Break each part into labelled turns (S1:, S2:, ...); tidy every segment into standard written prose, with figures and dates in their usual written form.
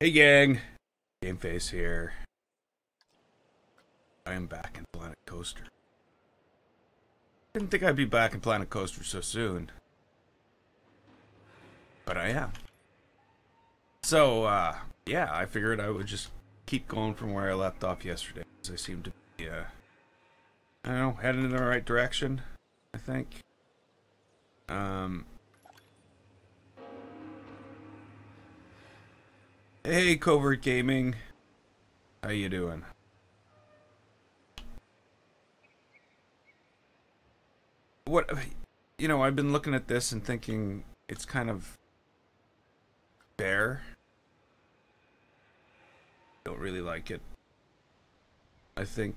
S1: Hey gang, Game Face here. I am back in Planet Coaster. Didn't think I'd be back in Planet Coaster so soon, but I am. So, yeah, I figured I would just keep going from where I left off yesterday, because I seem to be, I don't know, heading in the right direction, I think. Um, hey, Covert Gaming, how you doing? What, I've been looking at this and thinking it's kind of bare. Don't really like it. I think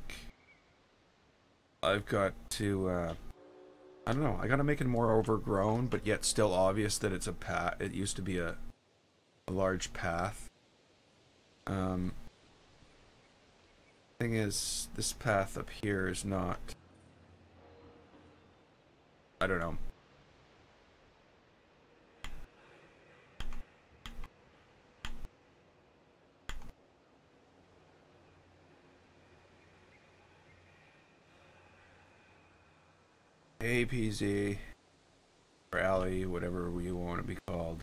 S1: I've got to, I don't know, I gotta make it more overgrown, but yet still obvious that it's a path. It used to be a large path. Um, Thing is, this path up here is not, I don't know. APZ, or Alley, whatever we want to be called.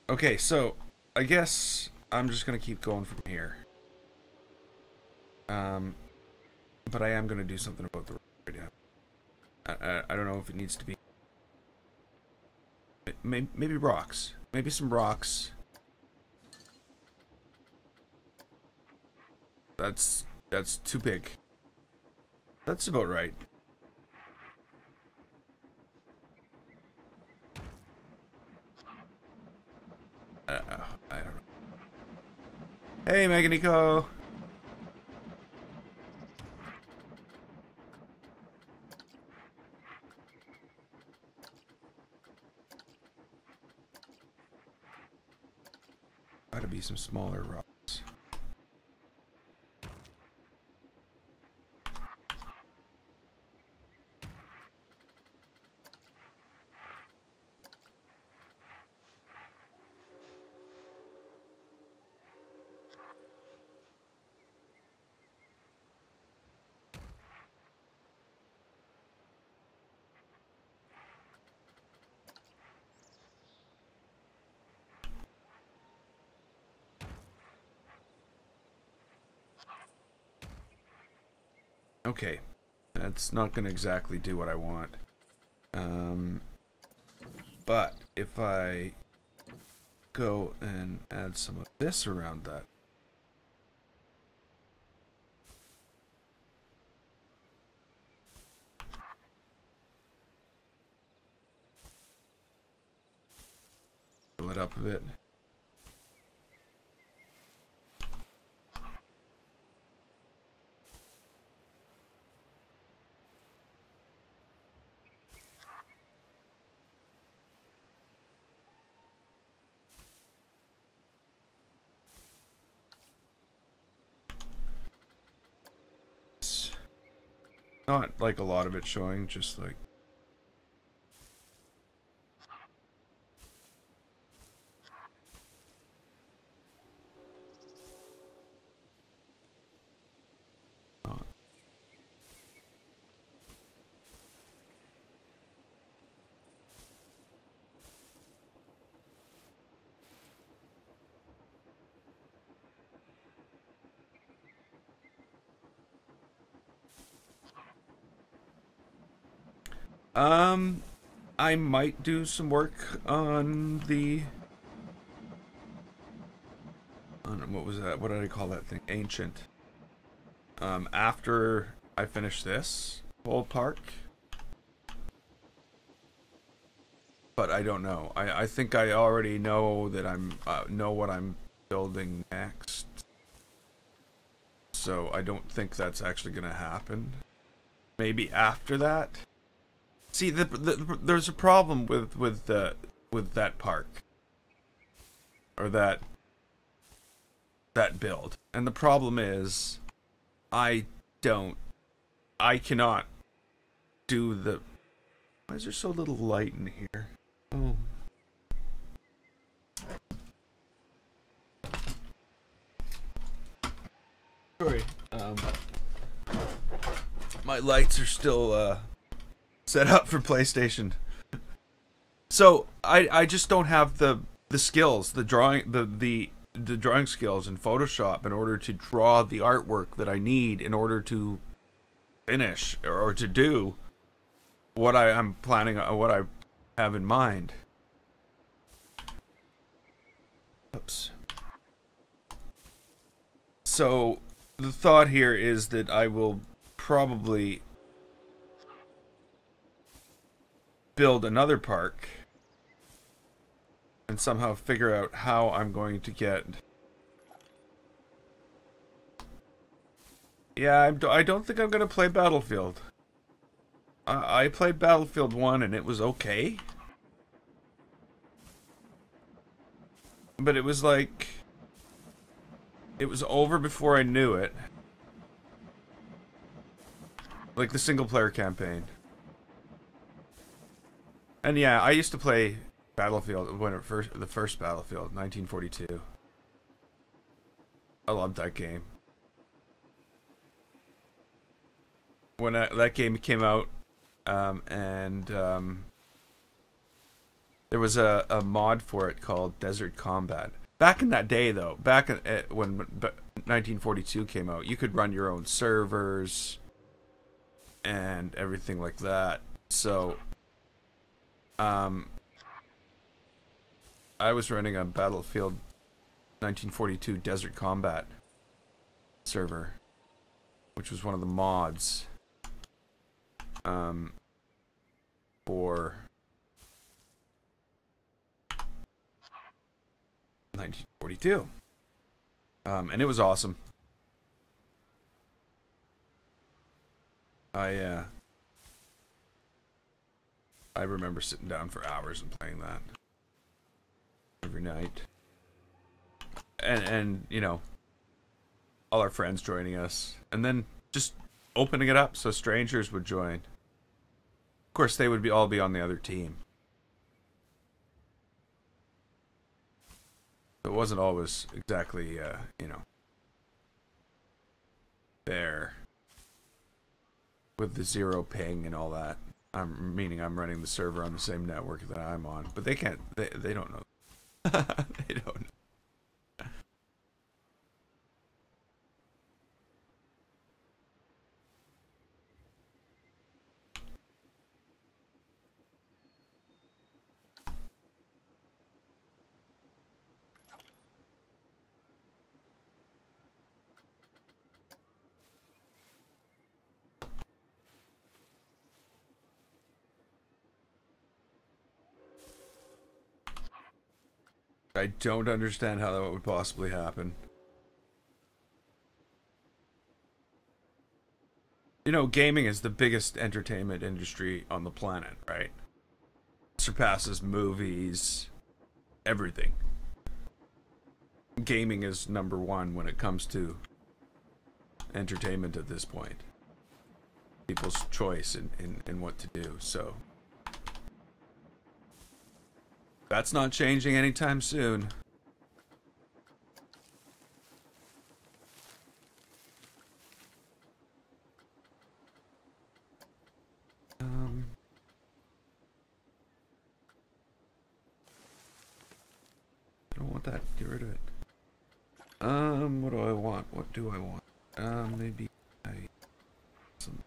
S1: Okay, so, I guess I'm just gonna keep going from here. Um, but I am gonna do something about the road right now. I don't know if it needs to be maybe rocks. Maybe some rocks. That's too big. That's about right. I don't know. Hey, Meganico. Gotta be some smaller rocks. Okay, that's not gonna exactly do what I want. Um, but if I go and add some of this around that, fill it up a bit. It's not like a lot of it showing, just like not. Um, I might do some work on the on what was that? What did I call that thing? Ancient. After I finish this whole park, but I don't know. I think I already know that I'm know what I'm building next. So I don't think that's actually gonna happen. Maybe after that. See, there's a problem with that park or that build, and the problem is I don't I cannot do the. Why is there so little light in here? Oh. Sorry. My lights are still set up for PlayStation. So I just don't have the skills, the drawing skills in Photoshop in order to draw the artwork that I need in order to finish or to do what I'm planning on, what I have in mind. Oops. So the thought here is that I will probably build another park and somehow figure out how I'm going to get... Yeah, I don't think I'm going to play Battlefield. I played Battlefield 1 and it was okay. But it was like... It was over before I knew it. Like the single player campaign. And yeah, I used to play Battlefield when the first Battlefield, 1942. I loved that game. When that game came out, there was a mod for it called Desert Combat. Back in that day, though, when 1942 came out, you could run your own servers and everything like that. So, I was running a Battlefield 1942 Desert Combat server, which was one of the mods for 1942. And it was awesome. I remember sitting down for hours and playing that every night. And you know, all our friends joining us, and then just opening it up so strangers would join. Of course, they would all be on the other team. It wasn't always exactly, you know, there with the zero ping and all that. Meaning I'm running the server on the same network that I'm on, but they can't. They don't know. They don't know. I don't understand how that would possibly happen. You know, gaming is the biggest entertainment industry on the planet, right? Surpasses movies, everything. Gaming is #1 when it comes to entertainment at this point. People's choice in what to do, so... That's not changing anytime soon. I don't want that. Get rid of it. What do I want? What do I want? Maybe some...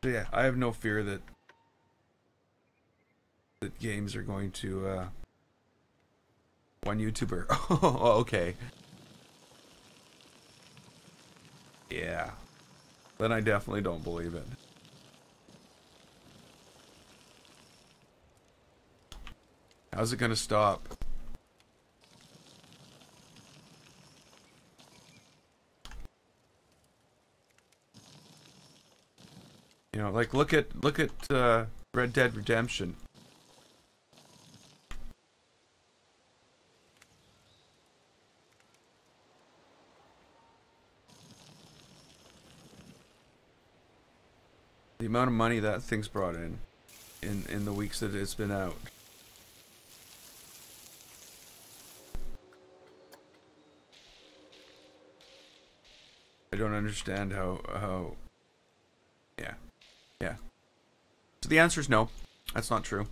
S1: So yeah, I have no fear that games are going to one YouTuber. Oh, okay. Yeah. Then I definitely don't believe it. How's it gonna stop? You know, like look at Red Dead Redemption. The amount of money that thing's brought in the weeks that it's been out. I don't understand how yeah. Yeah. So the answer is no. That's not true.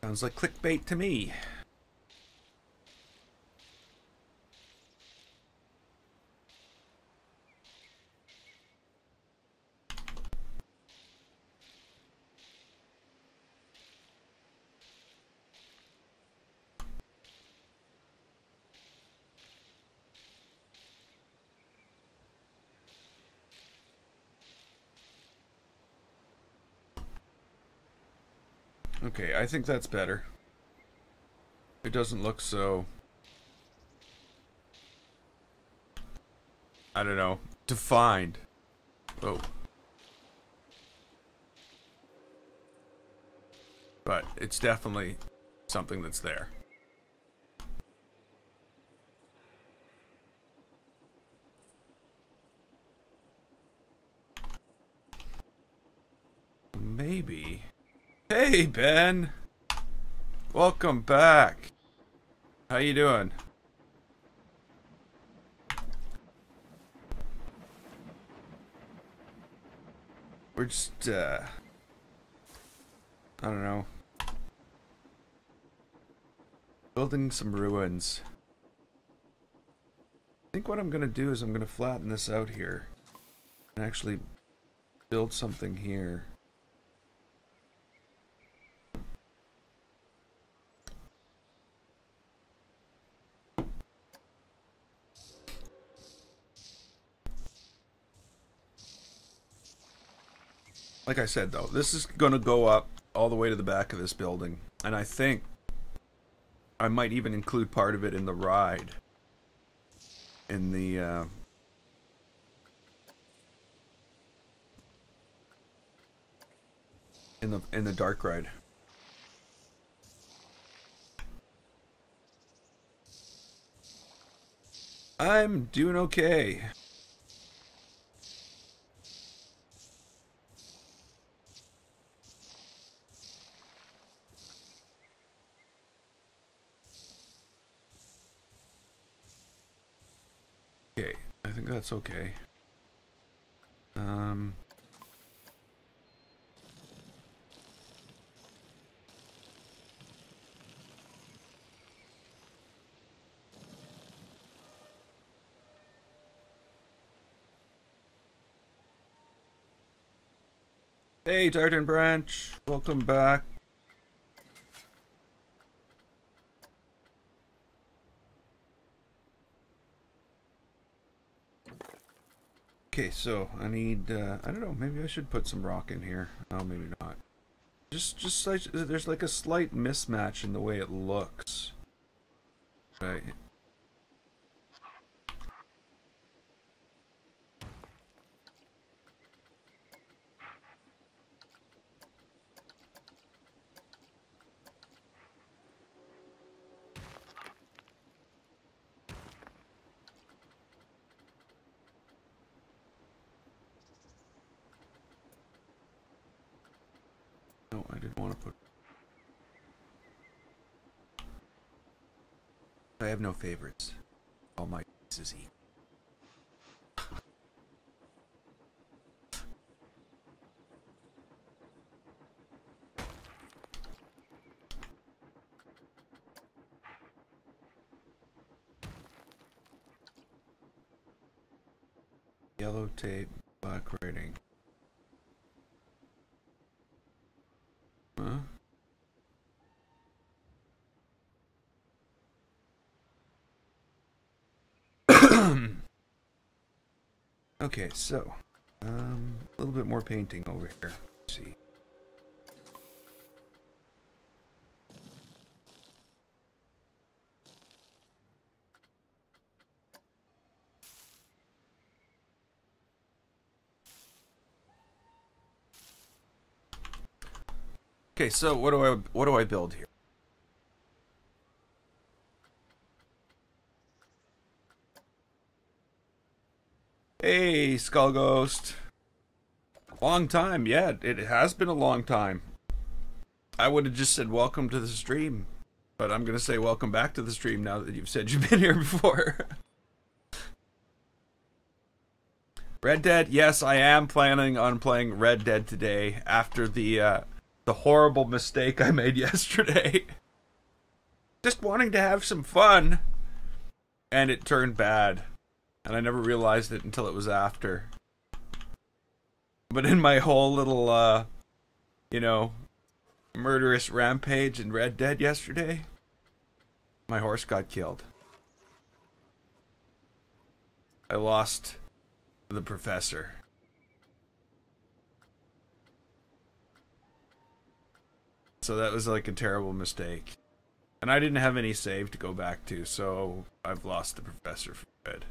S1: Sounds like clickbait to me. Okay, I think that's better. It doesn't look so, I don't know, defined. Oh. But it's definitely something that's there. Maybe. Hey, Ben! Welcome back. How you doing? We're just, I don't know. Building some ruins. I think what I'm gonna do is I'm gonna flatten this out here. And actually build something here. Like I said, though, this is going to go up all the way to the back of this building. And I think I might even include part of it in the ride. In the in the dark ride. I'm doing okay. Okay, I think that's okay. Hey, Darton Branch, welcome back. Okay, so I need, I don't know, maybe I should put some rock in here. Oh, maybe not. Just like, there's like a slight mismatch in the way it looks. Right. No, I didn't want to put... I have no favorites. All my pieces eat. Yellow tape, black writing. Huh? Okay, so a little bit more painting over here. Let's see. Okay, so what do I build here? Hey, Skull Ghost. Long time, yeah, it has been a long time. I would have just said welcome to the stream, but I'm gonna say welcome back to the stream now that you've said you've been here before. Red Dead, yes, I am planning on playing Red Dead today after the horrible mistake I made yesterday. Just wanting to have some fun, and it turned bad, and I never realized it until it was after. But in my whole little, you know, murderous rampage in Red Dead yesterday, my horse got killed. I lost the professor. So that was like a terrible mistake. And I didn't have any save to go back to, so I've lost the professor for good.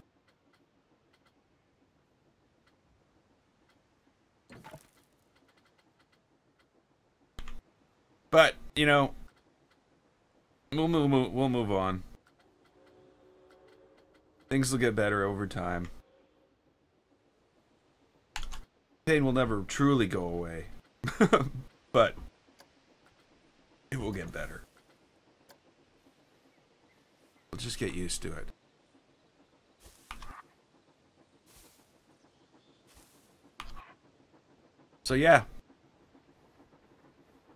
S1: But, you know, we'll move on. Things will get better over time. Pain will never truly go away. But it will get better. We'll just get used to it. So yeah.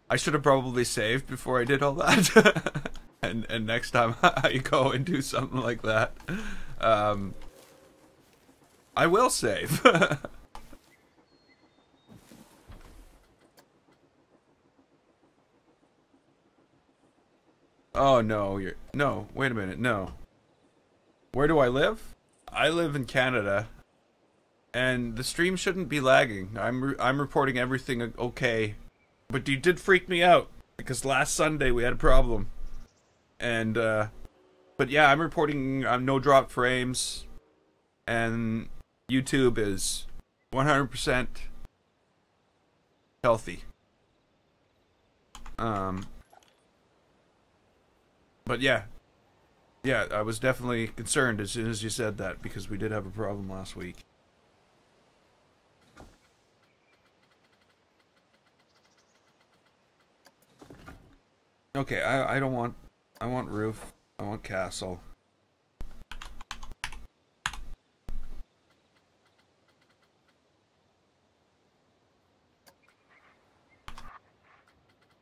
S1: I should have probably saved before I did all that. and next time I go and do something like that, I will save. Oh no, no, wait a minute, no. Where do I live? I live in Canada, and the stream shouldn't be lagging. I'm reporting everything okay, but you did freak me out because last Sunday we had a problem, and but yeah, I'm reporting no drop frames, and YouTube is 100% healthy. But yeah, I was definitely concerned as soon as you said that because we did have a problem last week. Okay, I don't want, I want roof, I want castle.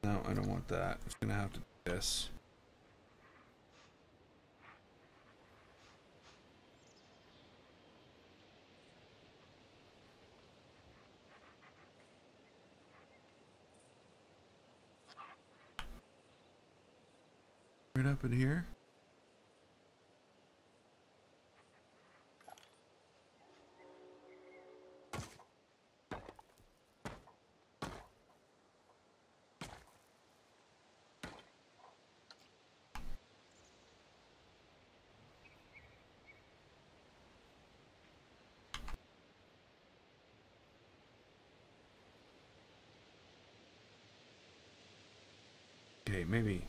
S1: No, I don't want that. It's gonna have to be this. Right up in here. Okay, maybe.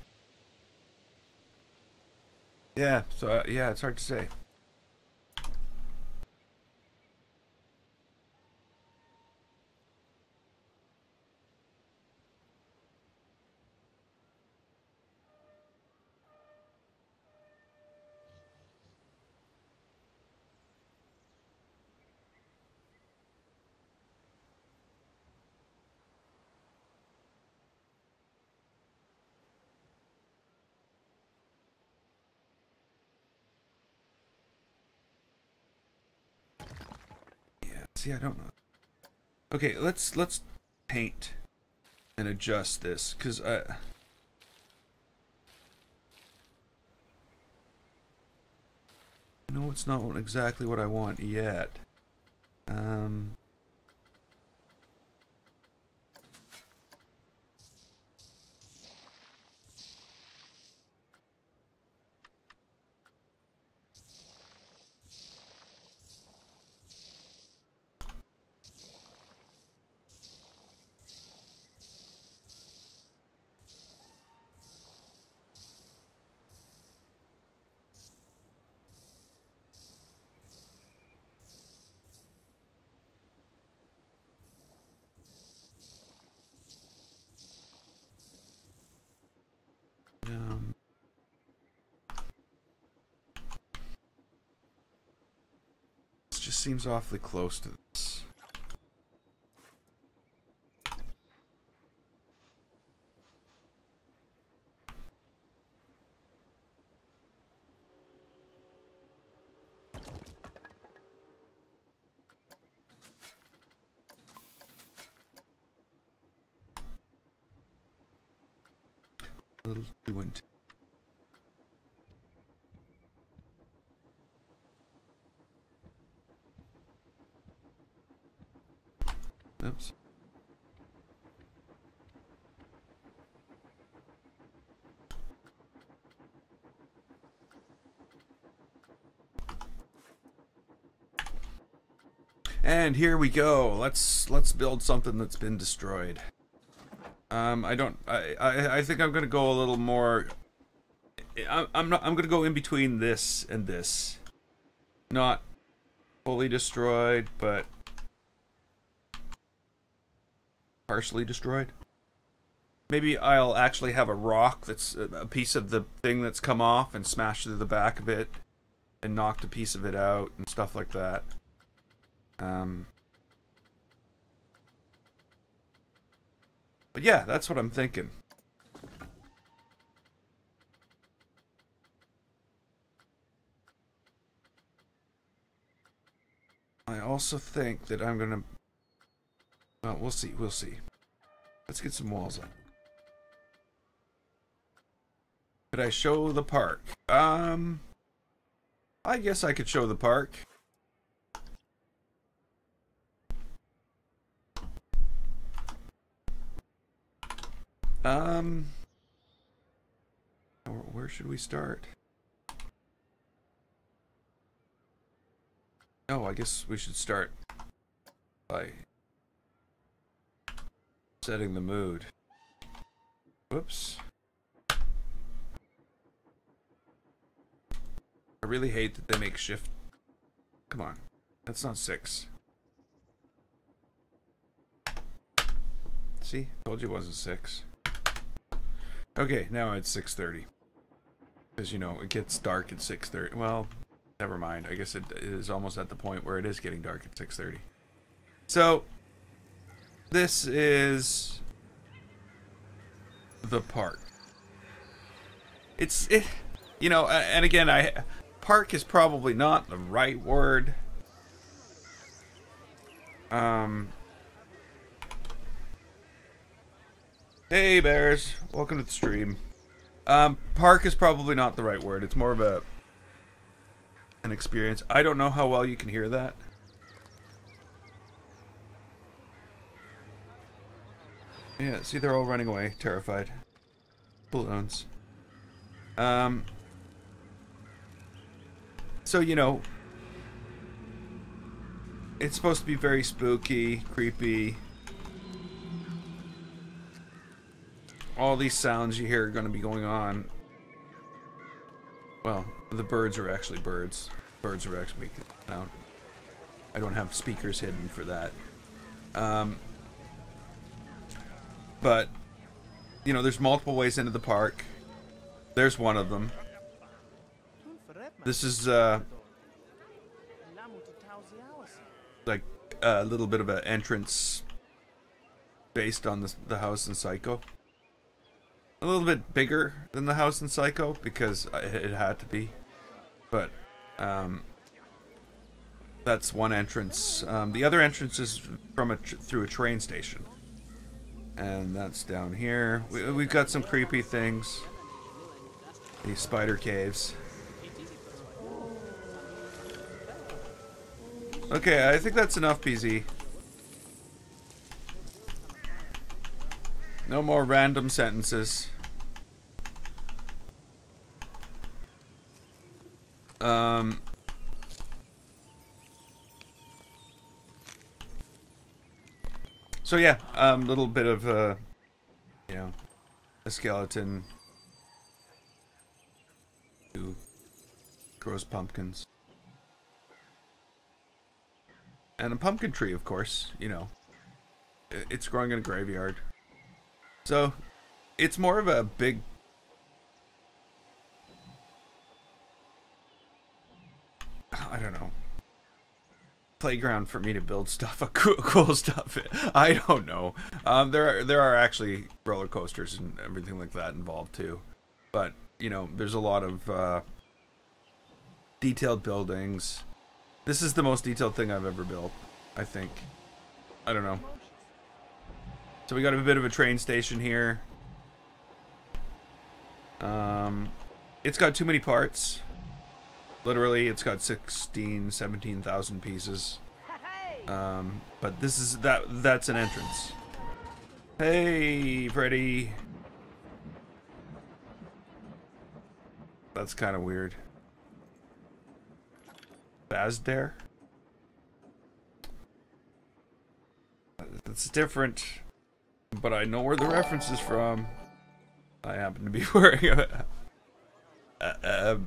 S1: Yeah, so yeah, it's hard to say. Yeah, see, I don't know. Okay, let's paint and adjust this because I know it's not exactly what I want yet. just seems awfully close to this. A little too into. Oops. And here we go. Let's build something that's been destroyed. I think I'm gonna go a little more. I'm gonna go in between this and this. Not fully destroyed, but partially destroyed. Maybe I'll actually have a rock that's a piece of the thing that's come off and smashed through the back of it and knocked a piece of it out and stuff like that. But yeah, that's what I'm thinking. I also think that I'm gonna... Well, we'll see, we'll see. Let's get some walls up. Could I show the park? I guess I could show the park. Where should we start? Oh, I guess we should start by setting the mood. Whoops. I really hate that they make shift. Come on. That's not 6. See? Told you it wasn't 6. Okay, now it's 6:30. Because, you know, it gets dark at 6:30. Well, never mind. I guess it is almost at the point where it is getting dark at 6:30. So, this is the park. You know, and again, park is probably not the right word. Hey bears, welcome to the stream. Park is probably not the right word. It's more of an experience. I don't know how well you can hear that. Yeah, see, they're all running away, terrified. Balloons. So, you know, it's supposed to be very spooky, creepy. All these sounds you hear are going to be going on. Well, the birds are actually birds. Birds are actually making sound. I don't have speakers hidden for that. But, you know, there's multiple ways into the park. There's one of them. This is, like, a little bit of an entrance based on the house in Psycho. A little bit bigger than the house in Psycho because it had to be, but that's one entrance. The other entrance is from through a train station, and that's down here. We've got some creepy things. These spider caves. Okay, I think that's enough, PZ. No more random sentences. So yeah, a little bit of, you know, a skeleton who grows pumpkins. And a pumpkin tree, of course, you know. It's growing in a graveyard. So, it's more of a big... I don't know. playground for me to build stuff, cool stuff. I don't know. There are actually roller coasters and everything like that involved too, but you know, there's a lot of detailed buildings. This is the most detailed thing I've ever built, I think. I don't know. So we got a bit of a train station here. It's got too many parts. Literally, it's got 17,000 pieces. But this is that's an entrance. Hey, Freddy. That's kind of weird. Bazdair? That's different. But I know where the reference is from. I happen to be wearing a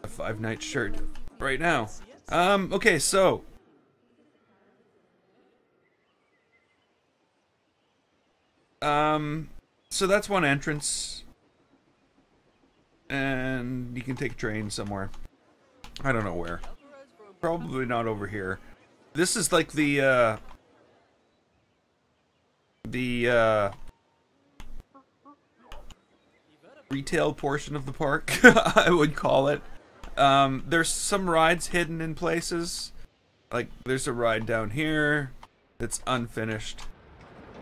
S1: Five Nights shirt right now. Okay, so so that's one entrance, and you can take a train somewhere. I don't know where. Probably not over here. This is like the retail portion of the park, I would call it. There's some rides hidden in places. Like, there's a ride down here that's unfinished.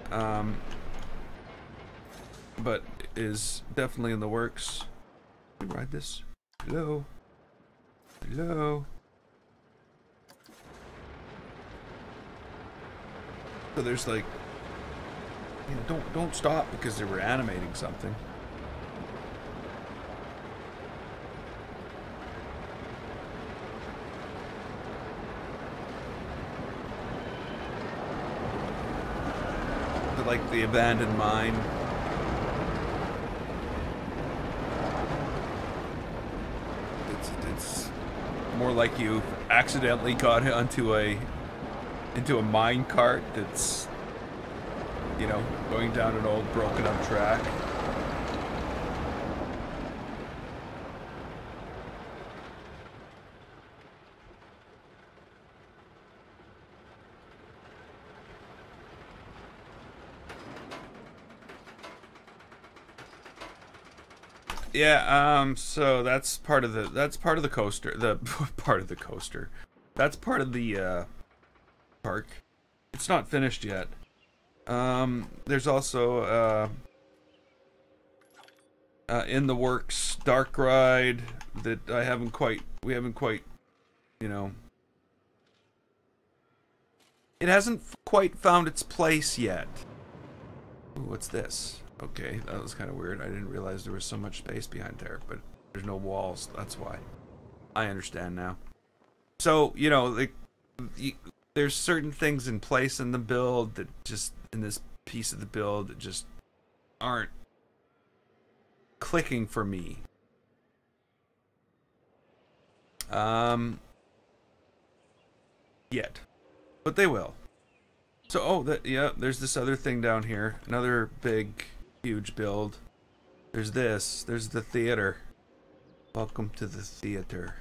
S1: But is definitely in the works. Can we ride this? Hello? Hello? So there's like... You know, don't stop because they were animating something. Like the abandoned mine. It's more like you accidentally got into a mine cart that's, you know, going down an old broken up track. Yeah, so that's part of the coaster, part of the coaster. That's part of the park. It's not finished yet. There's also in the works dark ride that we haven't quite, you know, it hasn't quite found its place yet. Ooh, what's this? Okay, that was kind of weird. I didn't realize there was so much space behind there, but there's no walls. That's why. I understand now. So, you know, like, there's certain things in place in the build that just, in this piece of the build, that just aren't clicking for me. Yet. But they will. So, yeah, there's this other thing down here. Another big... huge build. There's this. There's the theater. Welcome to the theater.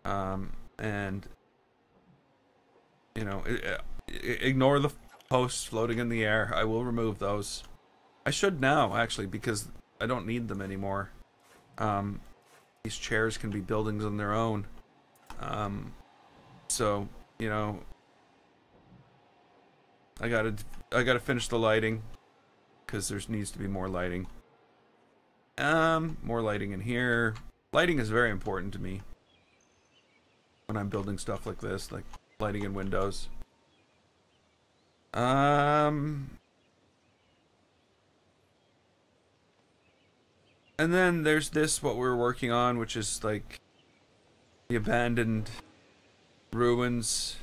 S1: And you know, ignore the posts floating in the air. I will remove those. I should now, actually, because I don't need them anymore. These chairs can be buildings on their own. So, you know, I gotta finish the lighting. Because there needs to be more lighting. More lighting in here. Lighting is very important to me when I'm building stuff like this, like lighting in windows. And then there's this, what we're working on, which is like the abandoned ruins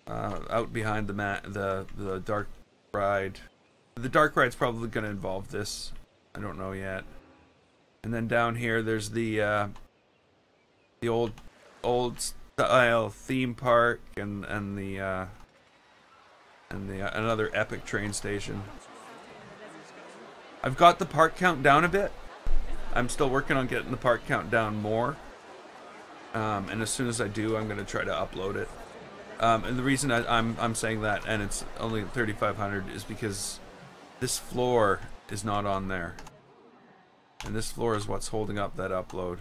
S1: out behind the dark ride. The dark ride's probably going to involve this. I don't know yet. And then down here, there's the old style theme park and another epic train station. I've got the park count down a bit. I'm still working on getting the park count down more. And as soon as I do, I'm gonna try to upload it. And the reason I'm saying that, and it's only 3,500, is because this floor is not on there, and this floor is what's holding up that upload.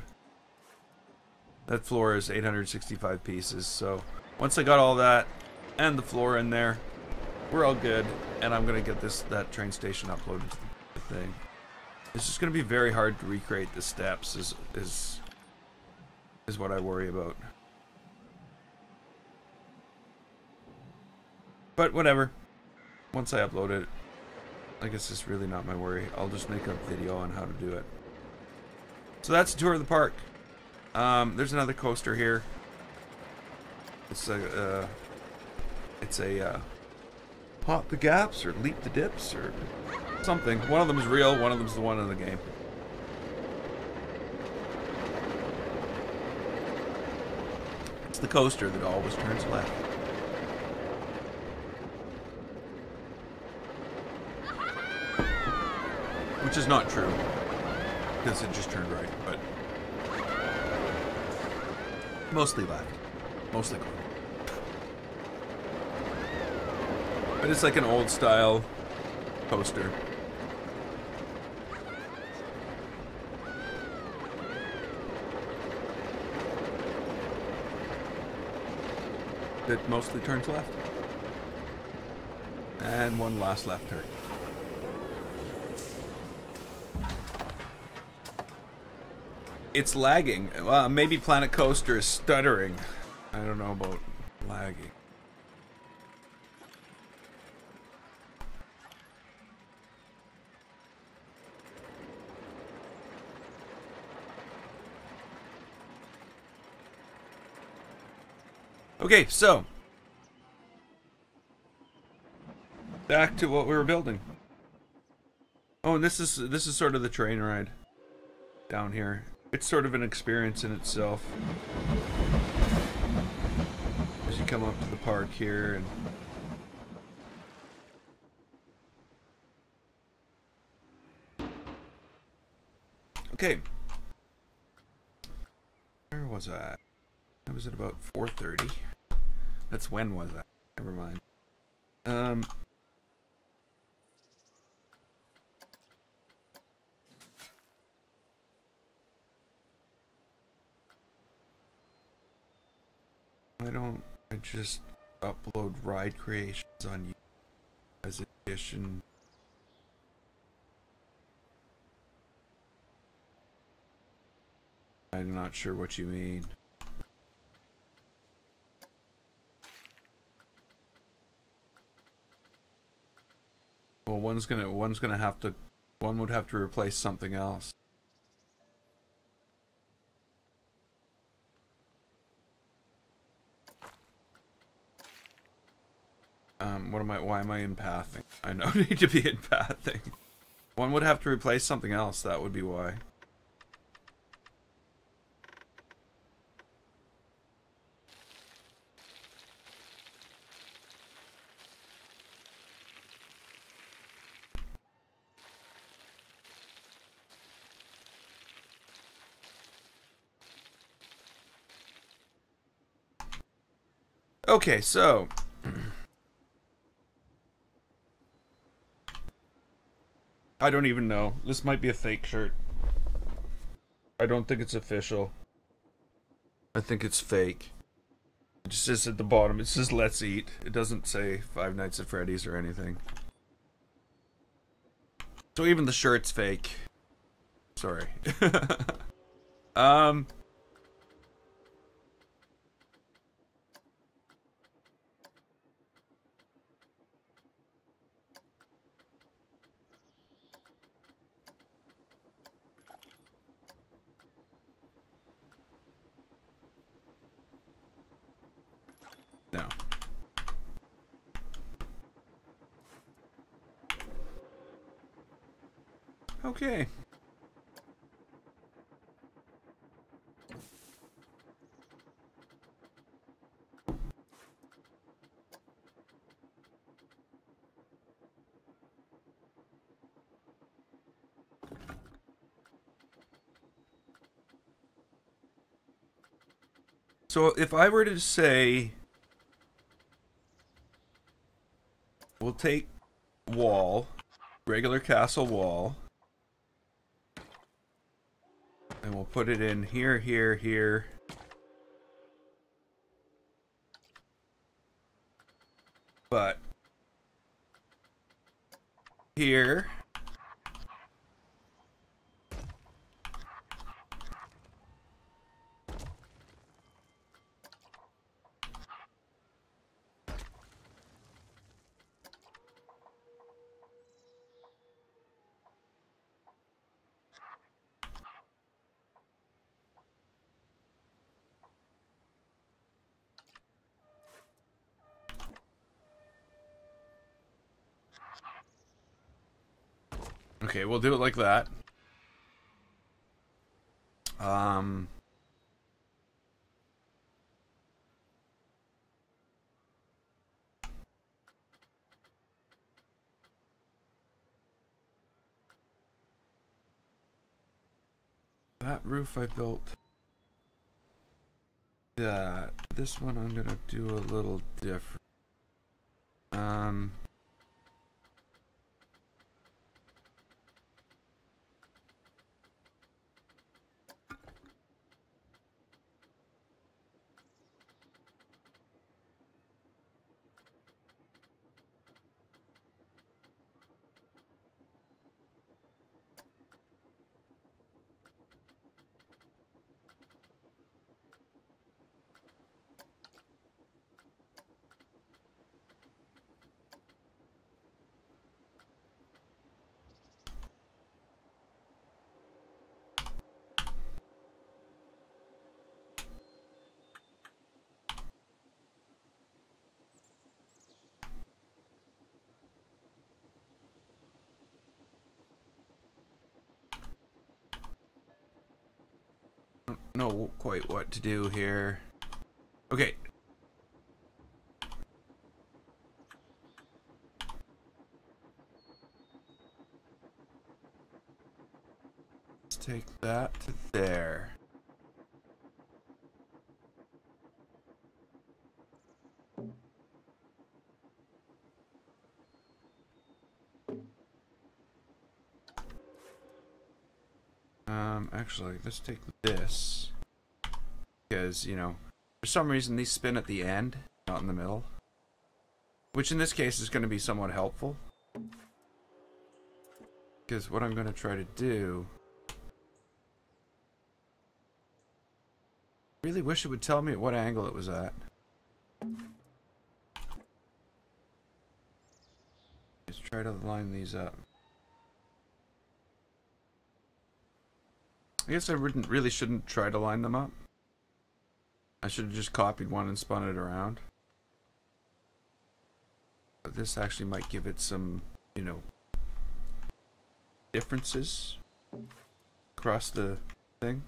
S1: That floor is 865 pieces. So once I got all that and the floor in there, we're all good. And I'm gonna get that train station uploaded to the thing. It's just gonna be very hard to recreate the steps. Is what I worry about. But whatever. Once I upload it, I guess it's really not my worry. I'll just make a video on how to do it. So that's a tour of the park. There's another coaster here. It's a Pop the Gaps or Leap the Dips or something. One of them is real, one of them is the one in the game. It's the coaster that always turns left. Which is not true, because it just turned right, but mostly left. Mostly left. But it's like an old style coaster. That mostly turns left. And one last left turn. It's lagging. Maybe Planet Coaster is stuttering. I don't know about lagging. Okay, so back to what we were building. Oh, and this is sort of the train ride down here. It's sort of an experience in itself. As you come up to the park here and okay. Where was I? I was at about 4:30. That's when was that? Never mind. I just upload ride creations on YouTube as addition. I'm not sure what you mean. Well, one would have to replace something else. Why am I empathing? I don't need to be empathing. One would have to replace something else, that would be why. Okay, so I don't even know. This might be a fake shirt. I don't think it's official. I think it's fake. It just says at the bottom, it says "Let's Eat." It doesn't say Five Nights at Freddy's or anything. So even the shirt's fake. Sorry. No. Okay. So if I were to say, we'll take wall, regular castle wall, and we'll put it in here, here, here. But here, okay, we'll do it like that. That roof I built. That. This one I'm gonna do a little different. Know quite what to do here. Okay. Let's take that to there. Actually, let's take this. Because, you know, for some reason these spin at the end, not in the middle. Which in this case is going to be somewhat helpful. Because what I'm going to try to do... I really wish it would tell me at what angle it was at. Let's try to line these up. I guess I really shouldn't try to line them up. I should have just copied one and spun it around. But this actually might give it some, you know, differences across the thing.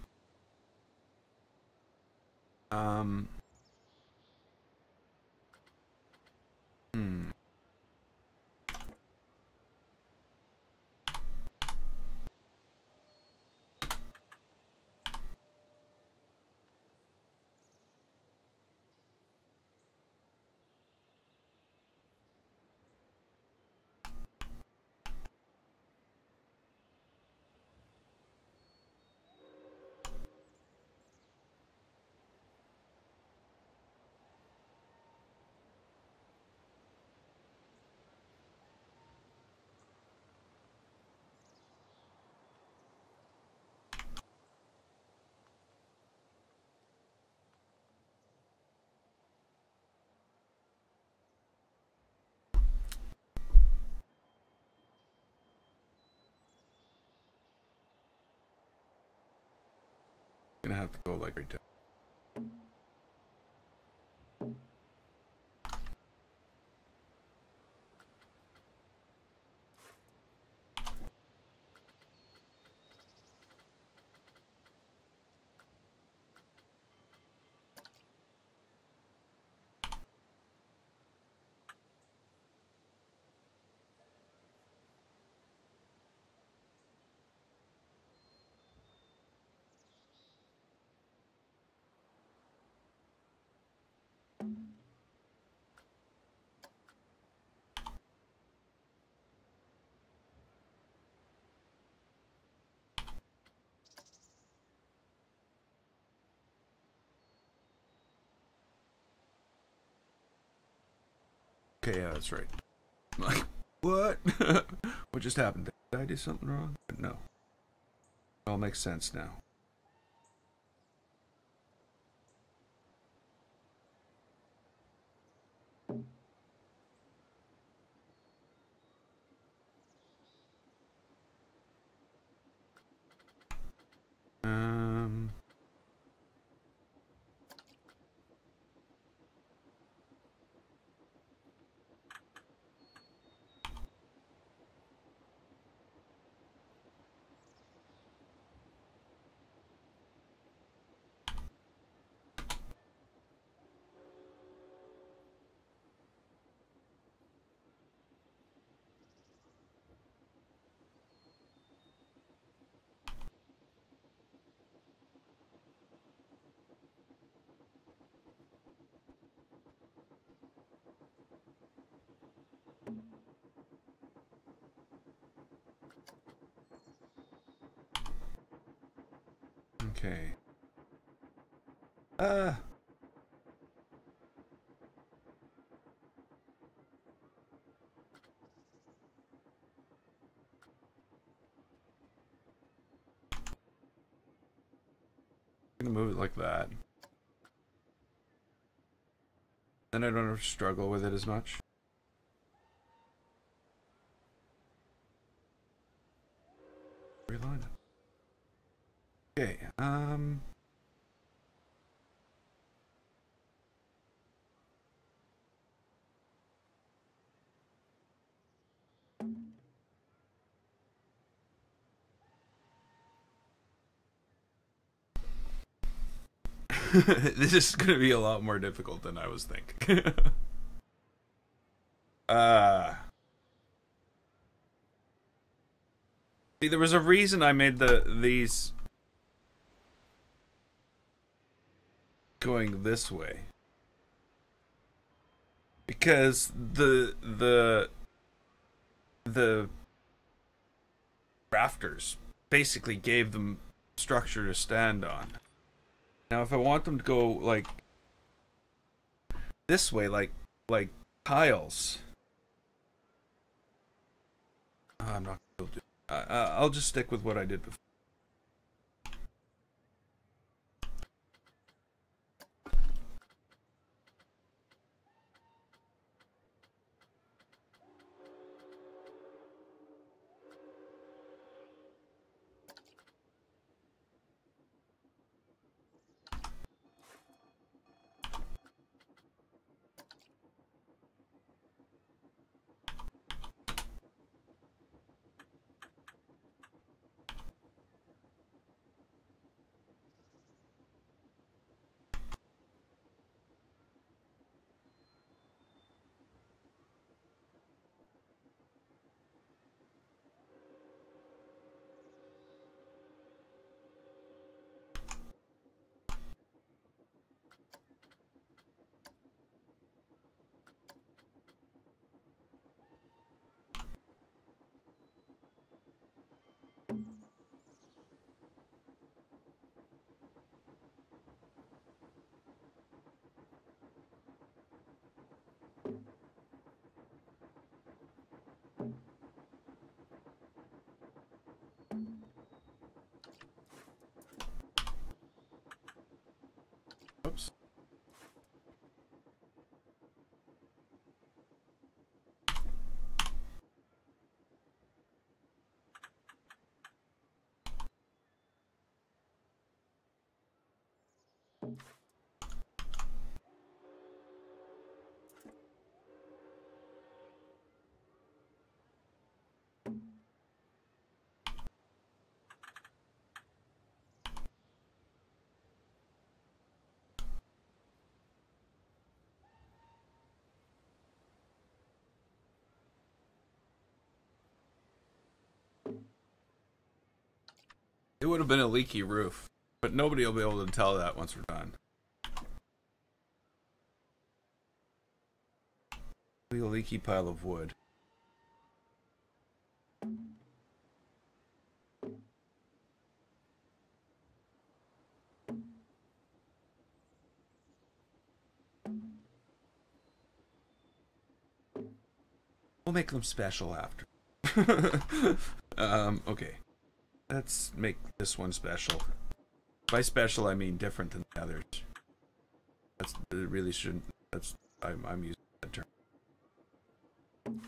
S1: Gonna have to go like right down. Okay, yeah, that's right. Like, what? What just happened? Did I do something wrong? No. It all makes sense now. Um... Okay. Uh... I'm gonna move it like that. Then I don't have to struggle with it as much. Reline it. Okay, this is gonna be a lot more difficult than I was thinking. uh... See, there was a reason I made these going this way. Because the rafters basically gave them structure to stand on. Now if I want them to go like this way, like tiles, I'm not gonna do. I'll just stick with what I did before. Oops. It would have been a leaky roof, but nobody will be able to tell that once we're done. A leaky pile of wood. We'll make them special after. Okay. Let's make this one special. By special, I mean different than the others. It really shouldn't. I'm using that term.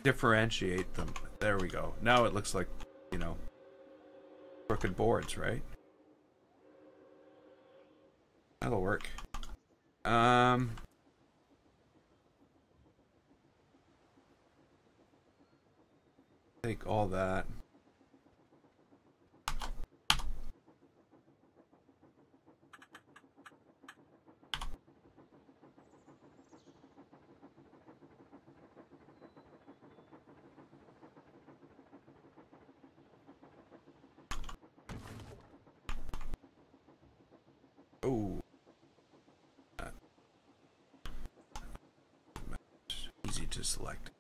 S1: Differentiate them. There we go. Now it looks like, you know, crooked boards, right? That'll work. Take all that. Oh. Easy to select.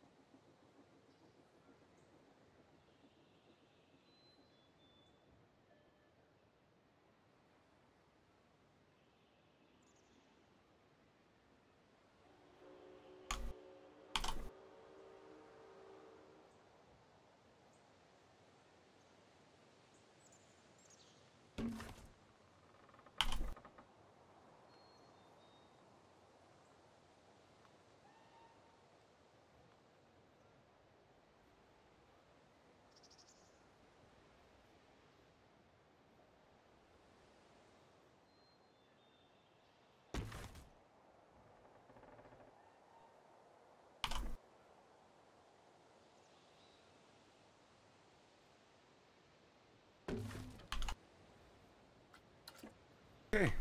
S1: Okay,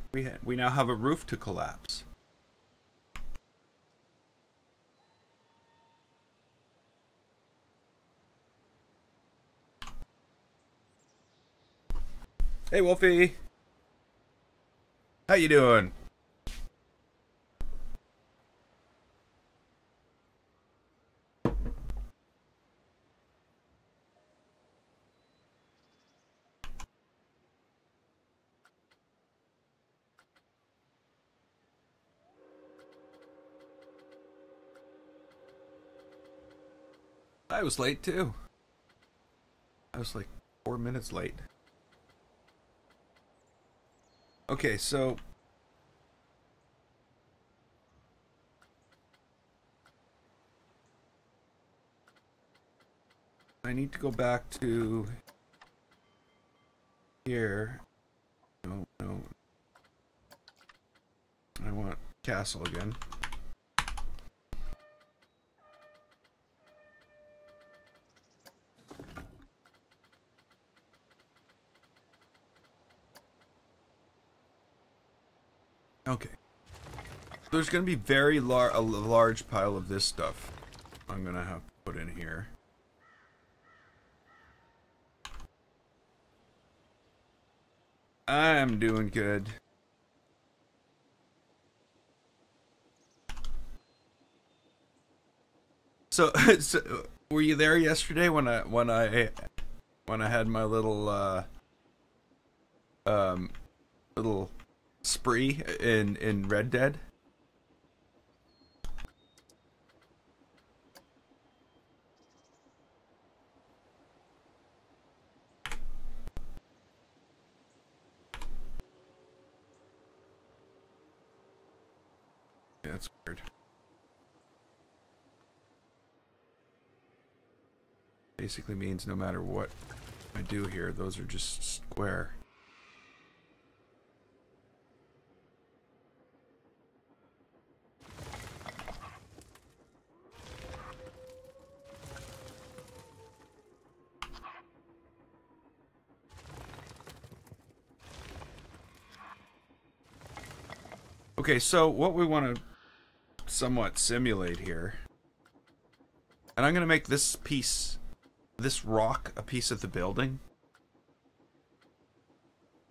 S1: we now have a roof to collapse. Hey, Wolfie. How you doing? I was late too. I was like 4 minutes late. Okay, so I need to go back to here. No. I want castle again. Okay. There's going to be a large pile of this stuff I'm going to have to put in here. I'm doing good. So, were you there yesterday when I had my little little spree in Red Dead? Yeah, that's weird. Basically means no matter what I do here, those are just square. Okay, so what we want to somewhat simulate here, and I'm going to make this piece, this rock, a piece of the building.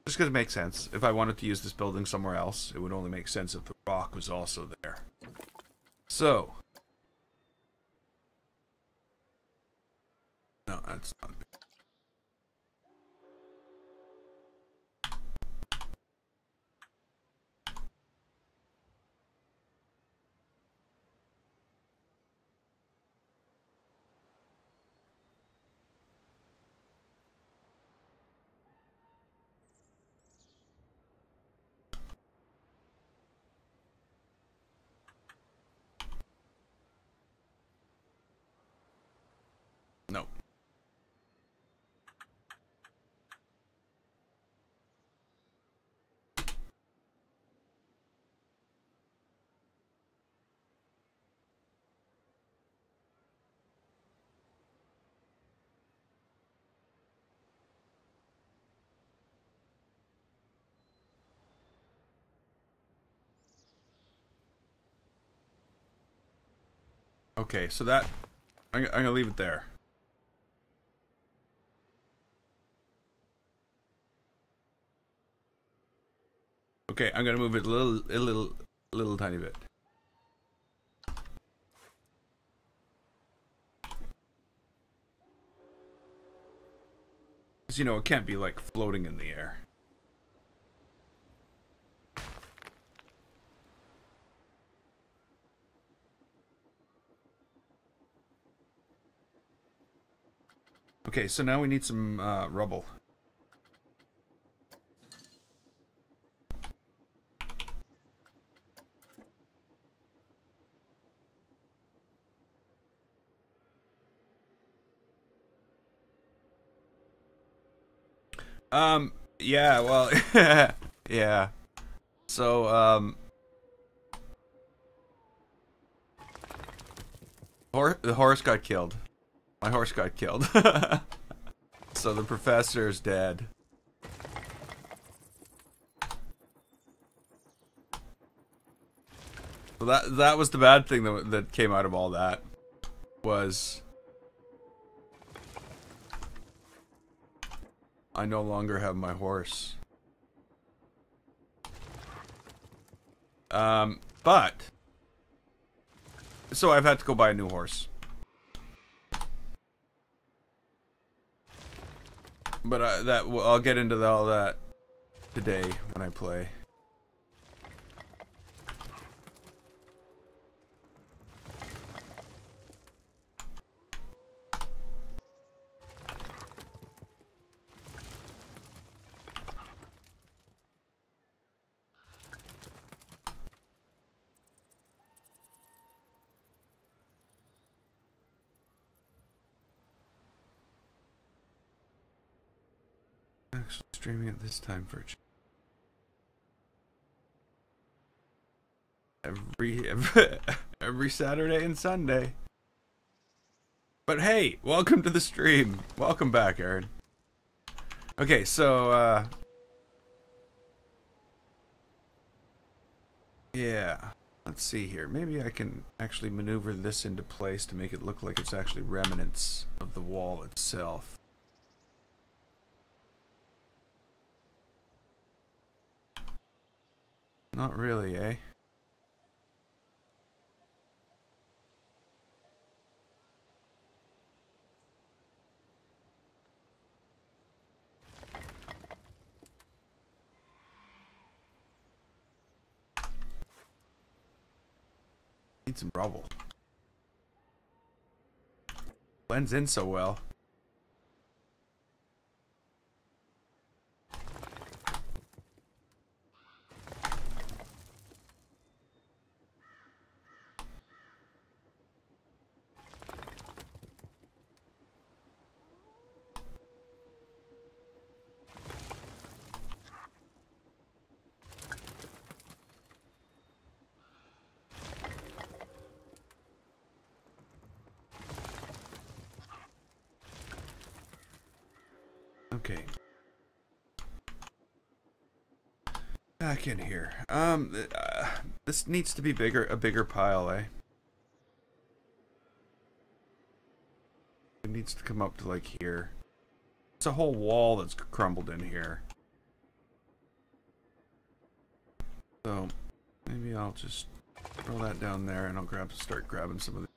S1: Just because it makes sense. If I wanted to use this building somewhere else, it would only make sense if the rock was also there. So, No, that's not. No. Okay, so that I'm gonna leave it there. Okay, I'm gonna move it a little tiny bit. Because, you know, it can't be like floating in the air. Okay, so now we need some rubble. Yeah, well, yeah. So, the horse got killed. My horse got killed. So the professor's dead. So that was the bad thing that came out of all that. Was I no longer have my horse. But so I've had to go buy a new horse. But I'll get into all that today when I play. Actually streaming at this time for every Saturday and Sunday. But hey, welcome to the stream. Welcome back, Aaron. Okay, so yeah. Let's see here. Maybe I can actually maneuver this into place to make it look like it's actually remnants of the wall itself. Not really, eh? Need some rubble. Blends in so well. Okay. Back in here. This needs to be a bigger pile, eh? It needs to come up to like here. It's a whole wall that's crumbled in here. So maybe I'll just throw that down there and I'll start grabbing some of these.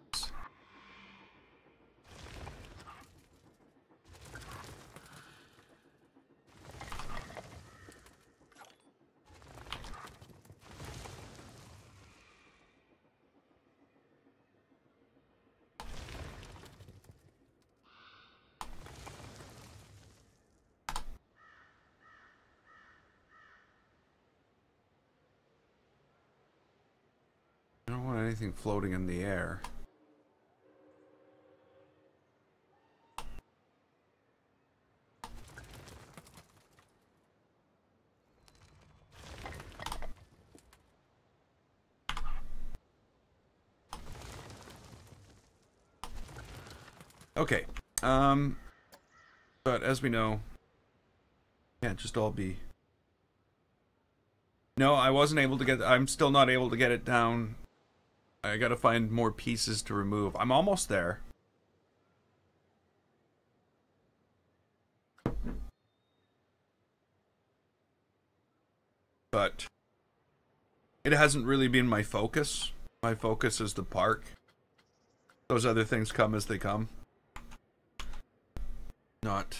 S1: don't want anything floating in the air. Okay. But as we know, can't just all be. No, I wasn't able to get. I'm still not able to get it down. I gotta find more pieces to remove. I'm almost there. But it hasn't really been my focus. My focus is the park. Those other things come as they come. Not.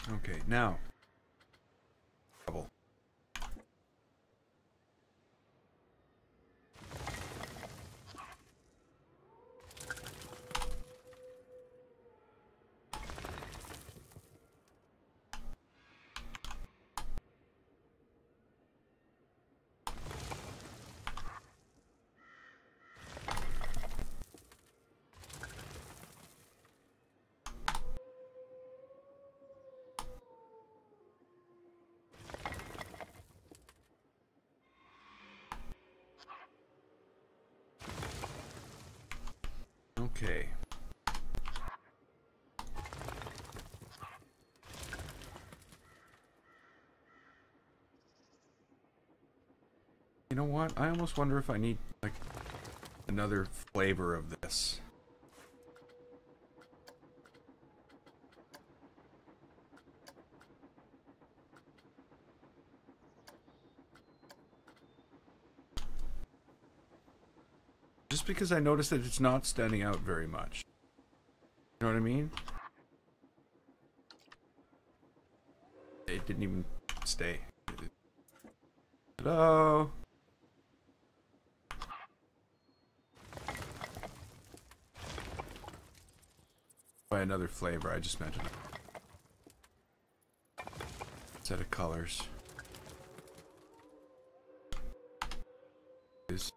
S1: Okay, now. Trouble. Okay. You know what? I almost wonder if I need, like, another flavor of this. Just because I noticed that it's not standing out very much. You know what I mean? It didn't even stay. Hello? By another flavor, I just mentioned it. Set of colors. Is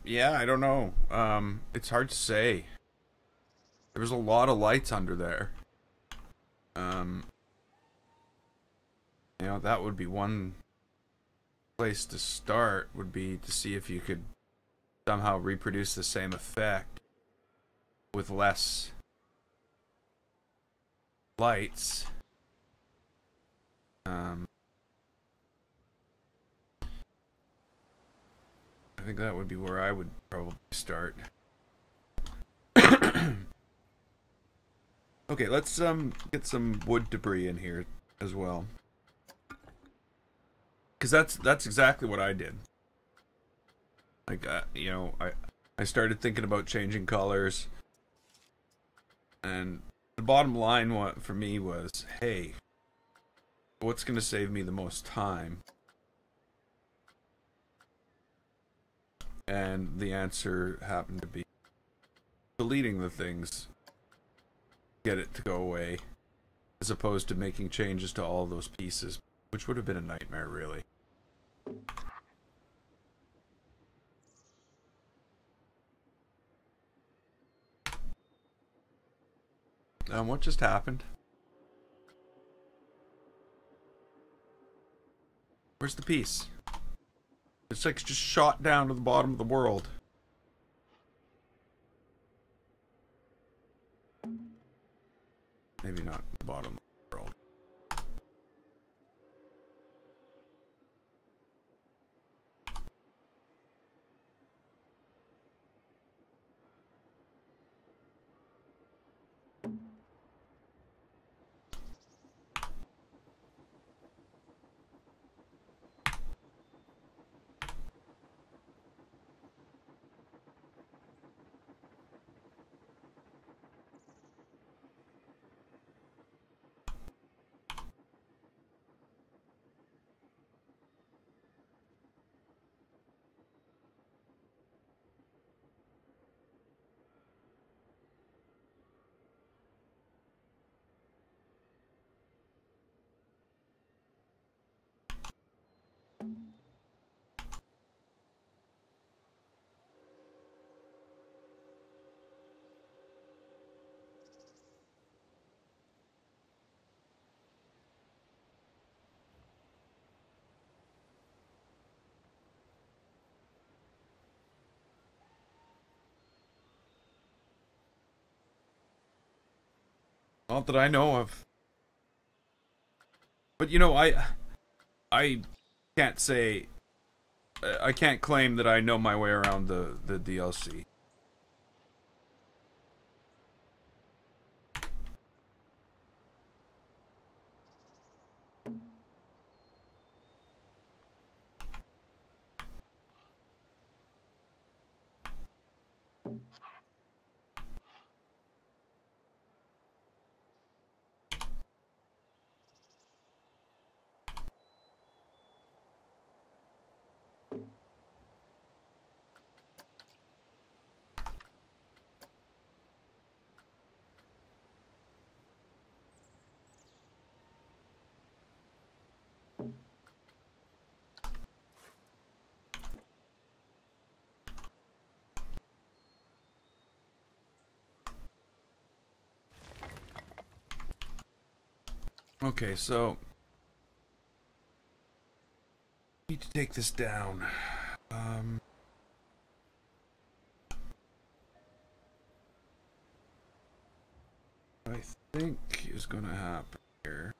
S1: yeah, I don't know. It's hard to say. There's a lot of lights under there. You know, that would be one place to start, would be to see if you could somehow reproduce the same effect with less lights. I think that would be where I would probably start. Okay, let's get some wood debris in here as well. Cuz that's exactly what I did. Like you know, I started thinking about changing colors, and the bottom line for me was, hey, what's going to save me the most time? And the answer happened to be deleting the things, get it to go away, as opposed to making changes to all those pieces, which would have been a nightmare, really. What just happened? Where's the piece? It's like just shot down to the bottom of the world. Maybe not the bottom of the world. Not that I know of. But you know, I can't say I can't claim that I know my way around the DLC. Okay, so need to take this down. I think is gonna happen here.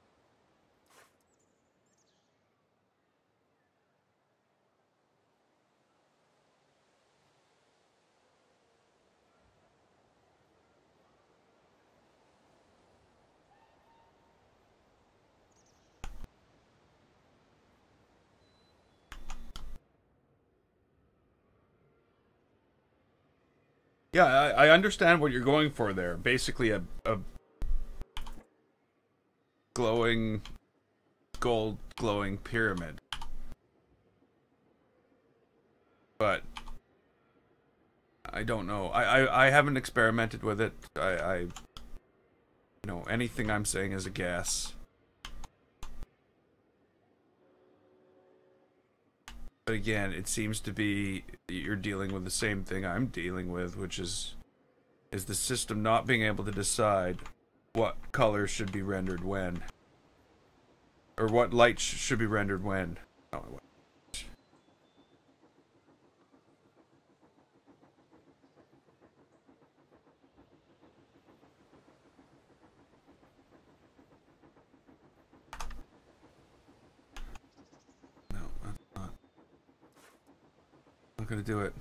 S1: Yeah, I understand what you're going for there. Basically, a glowing, gold glowing pyramid. But I don't know. I haven't experimented with it. You know, anything I'm saying is a guess. But again, it seems to be you're dealing with the same thing I'm dealing with, which is the system not being able to decide what color should be rendered when, or what light should be rendered when. Oh, no, I'm not gonna do it.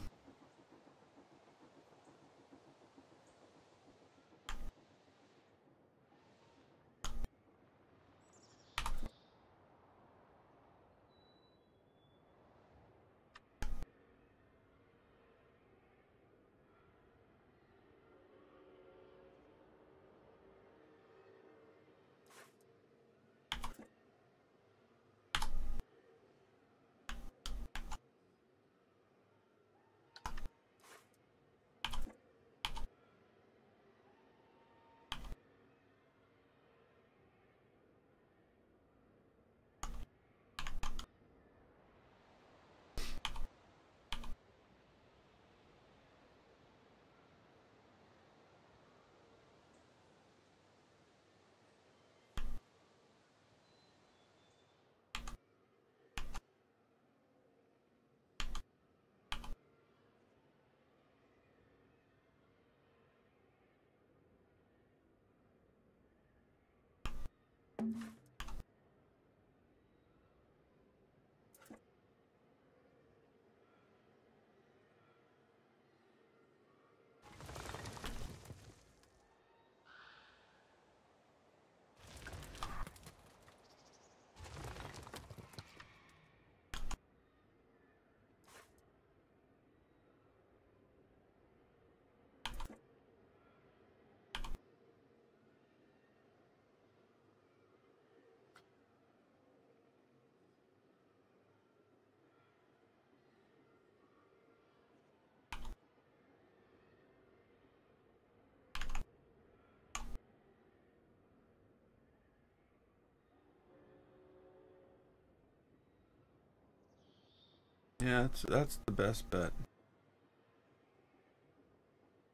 S1: Yeah, that's the best bet.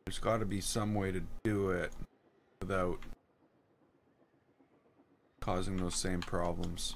S1: There's got to be some way to do it without causing those same problems.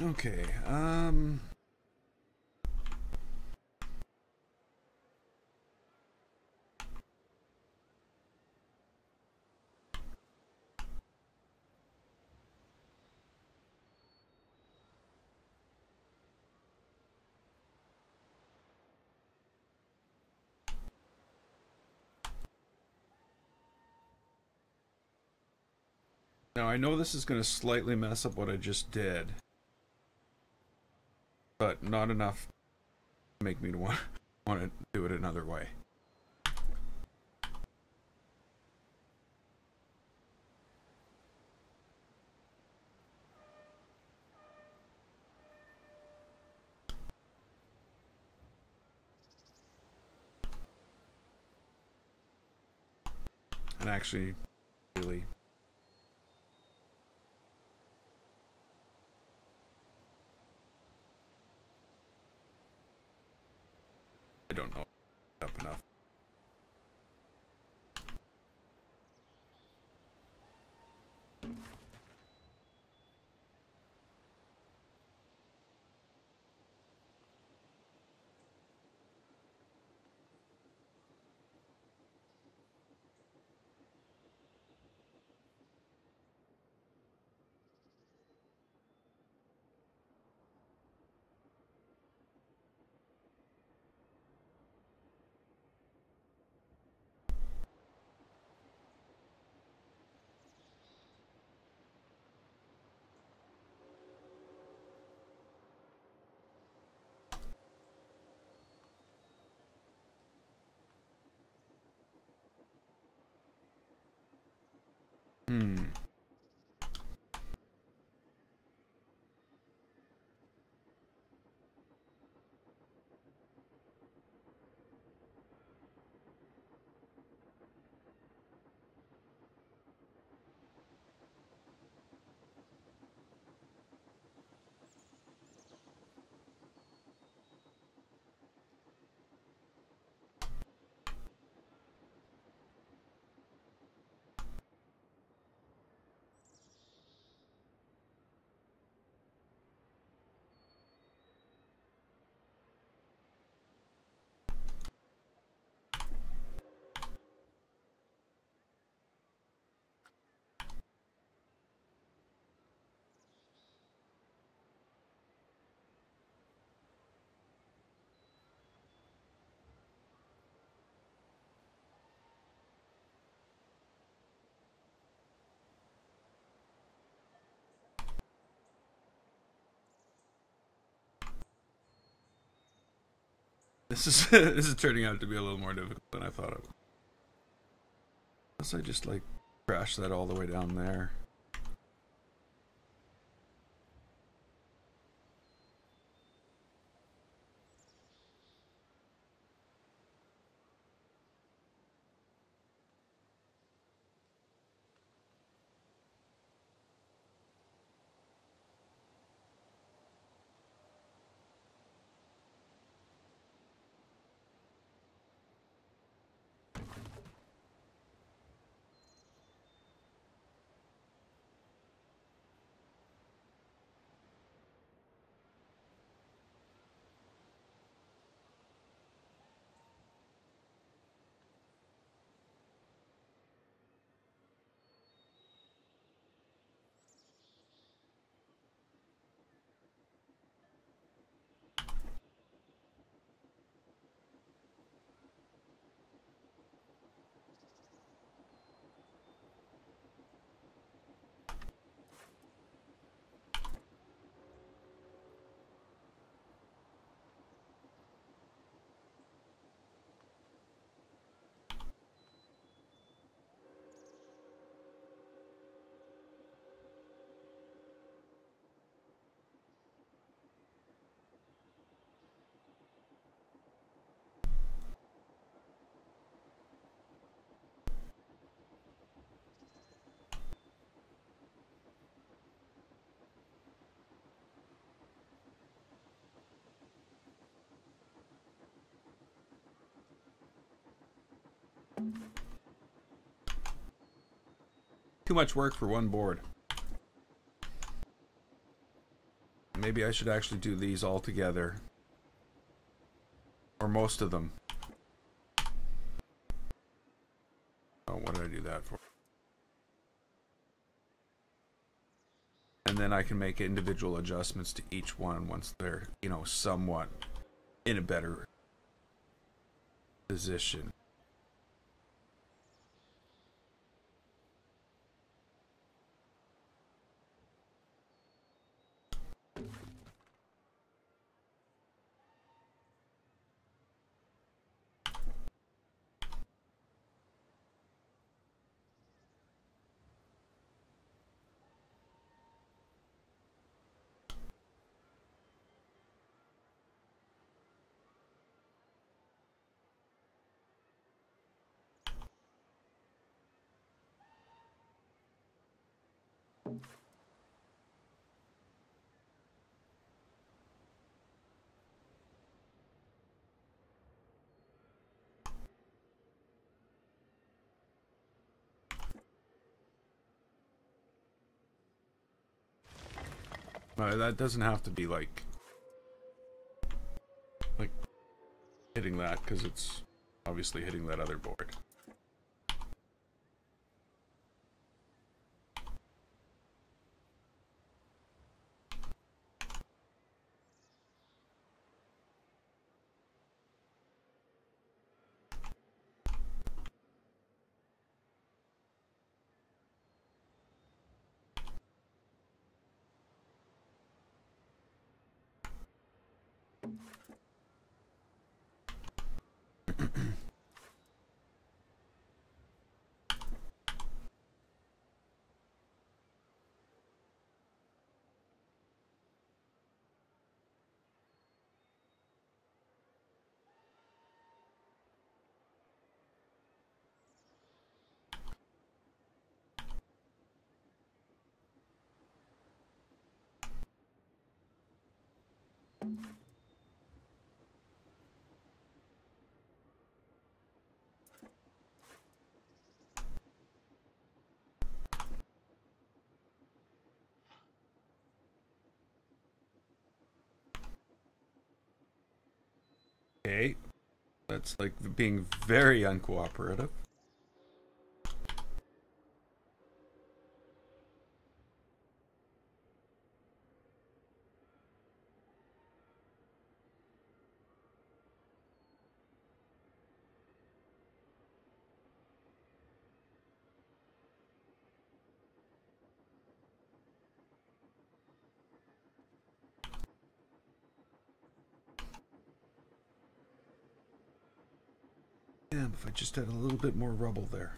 S1: Okay, now I know this is going to slightly mess up what I just did, but not enough to make me want to do it another way. And actually, really, I don't know up enough. Hmm. This is this is turning out to be a little more difficult than I thought it would. Unless I just like crash that all the way down there. Too much work for one board. maybe I should actually do these all together. Or most of them. Oh, what did I do that for? And then I can make individual adjustments to each one once they're, you know, somewhat in a better position. That doesn't have to be like hitting that, because it's obviously hitting that other board. Okay, that's like being very uncooperative. Damn, if I just had a little bit more rubble there.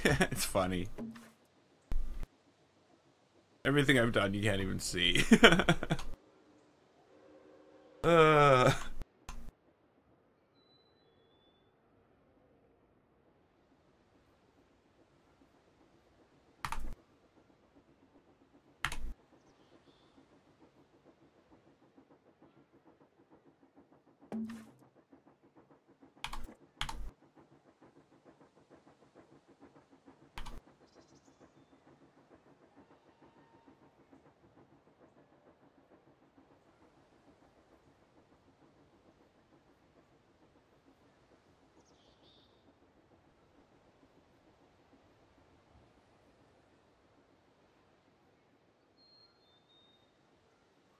S1: It's funny. Everything I've done, you can't even see. uh...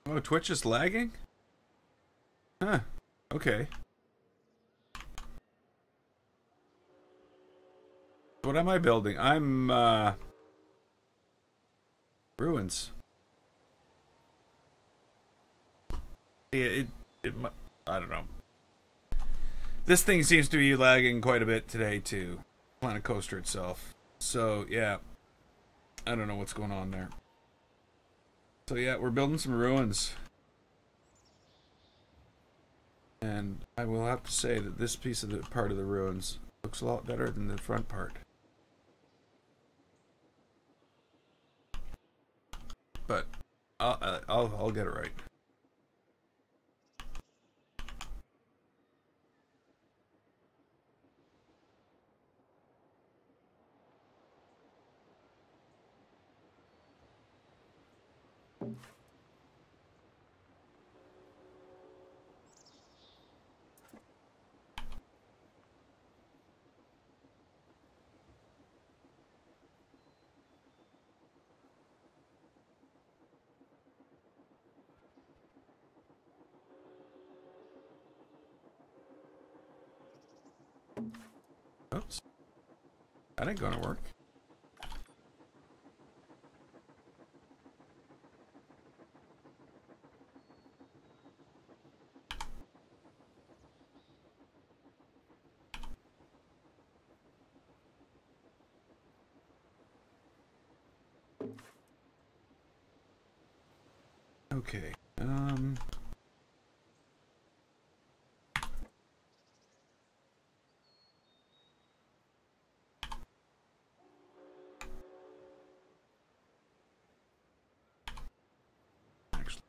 S1: Oh, Twitch is lagging? Huh. Okay. What am I building? I'm, ruins. It I don't know. This thing seems to be lagging quite a bit today, too. Planet Coaster itself. So, yeah. I don't know what's going on there. So, yeah, we're building some ruins. And I will have to say that this piece of the part of the ruins looks a lot better than the front part. But I'll get it right. Oops. That ain't gonna work. Okay. Actually.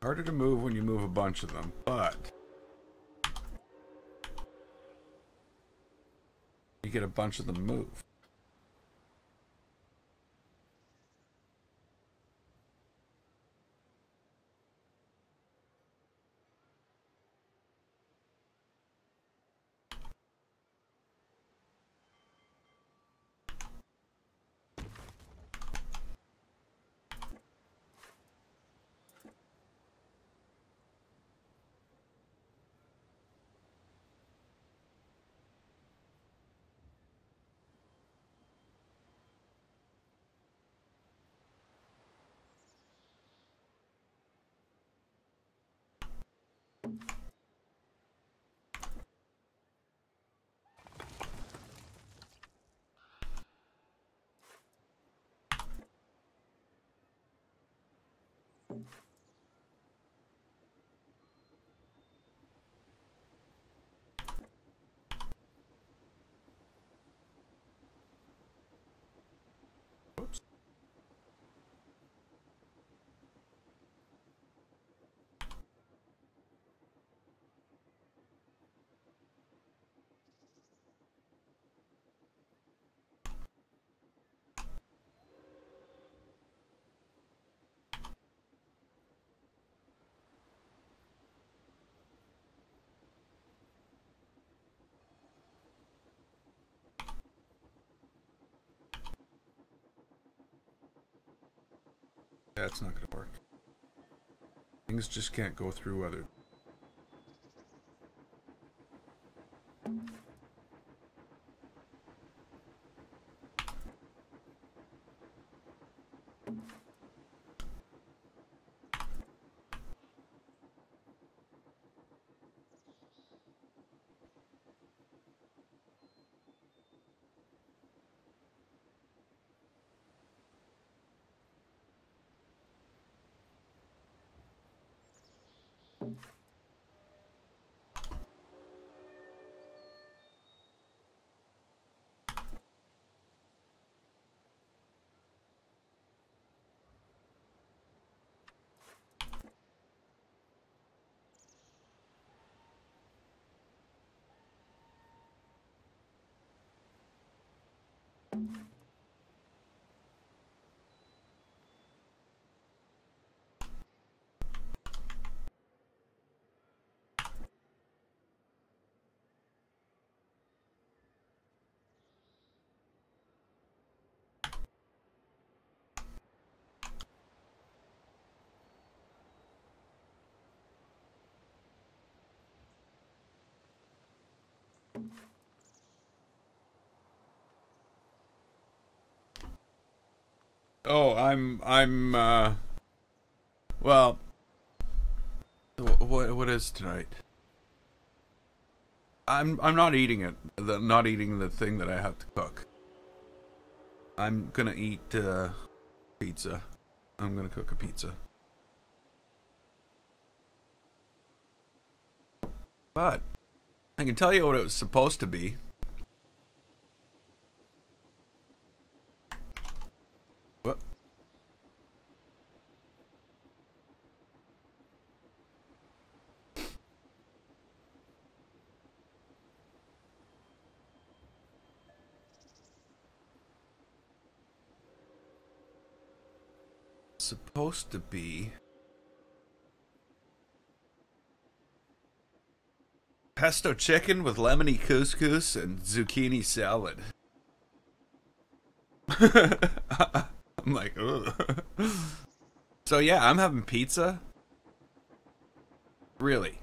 S1: Harder to move when you move a bunch of them, but you get a bunch of them move. Oops. That's not gonna work. Things just can't go through other. Oh, well, what is tonight? I'm not eating it. Not eating the thing that I have to cook. I'm gonna eat pizza. I'm gonna cook a pizza. But I can tell you what it was supposed to be. What? Supposed to be pesto chicken with lemony couscous and zucchini salad. I'm like, ugh. So yeah, I'm having pizza. Really?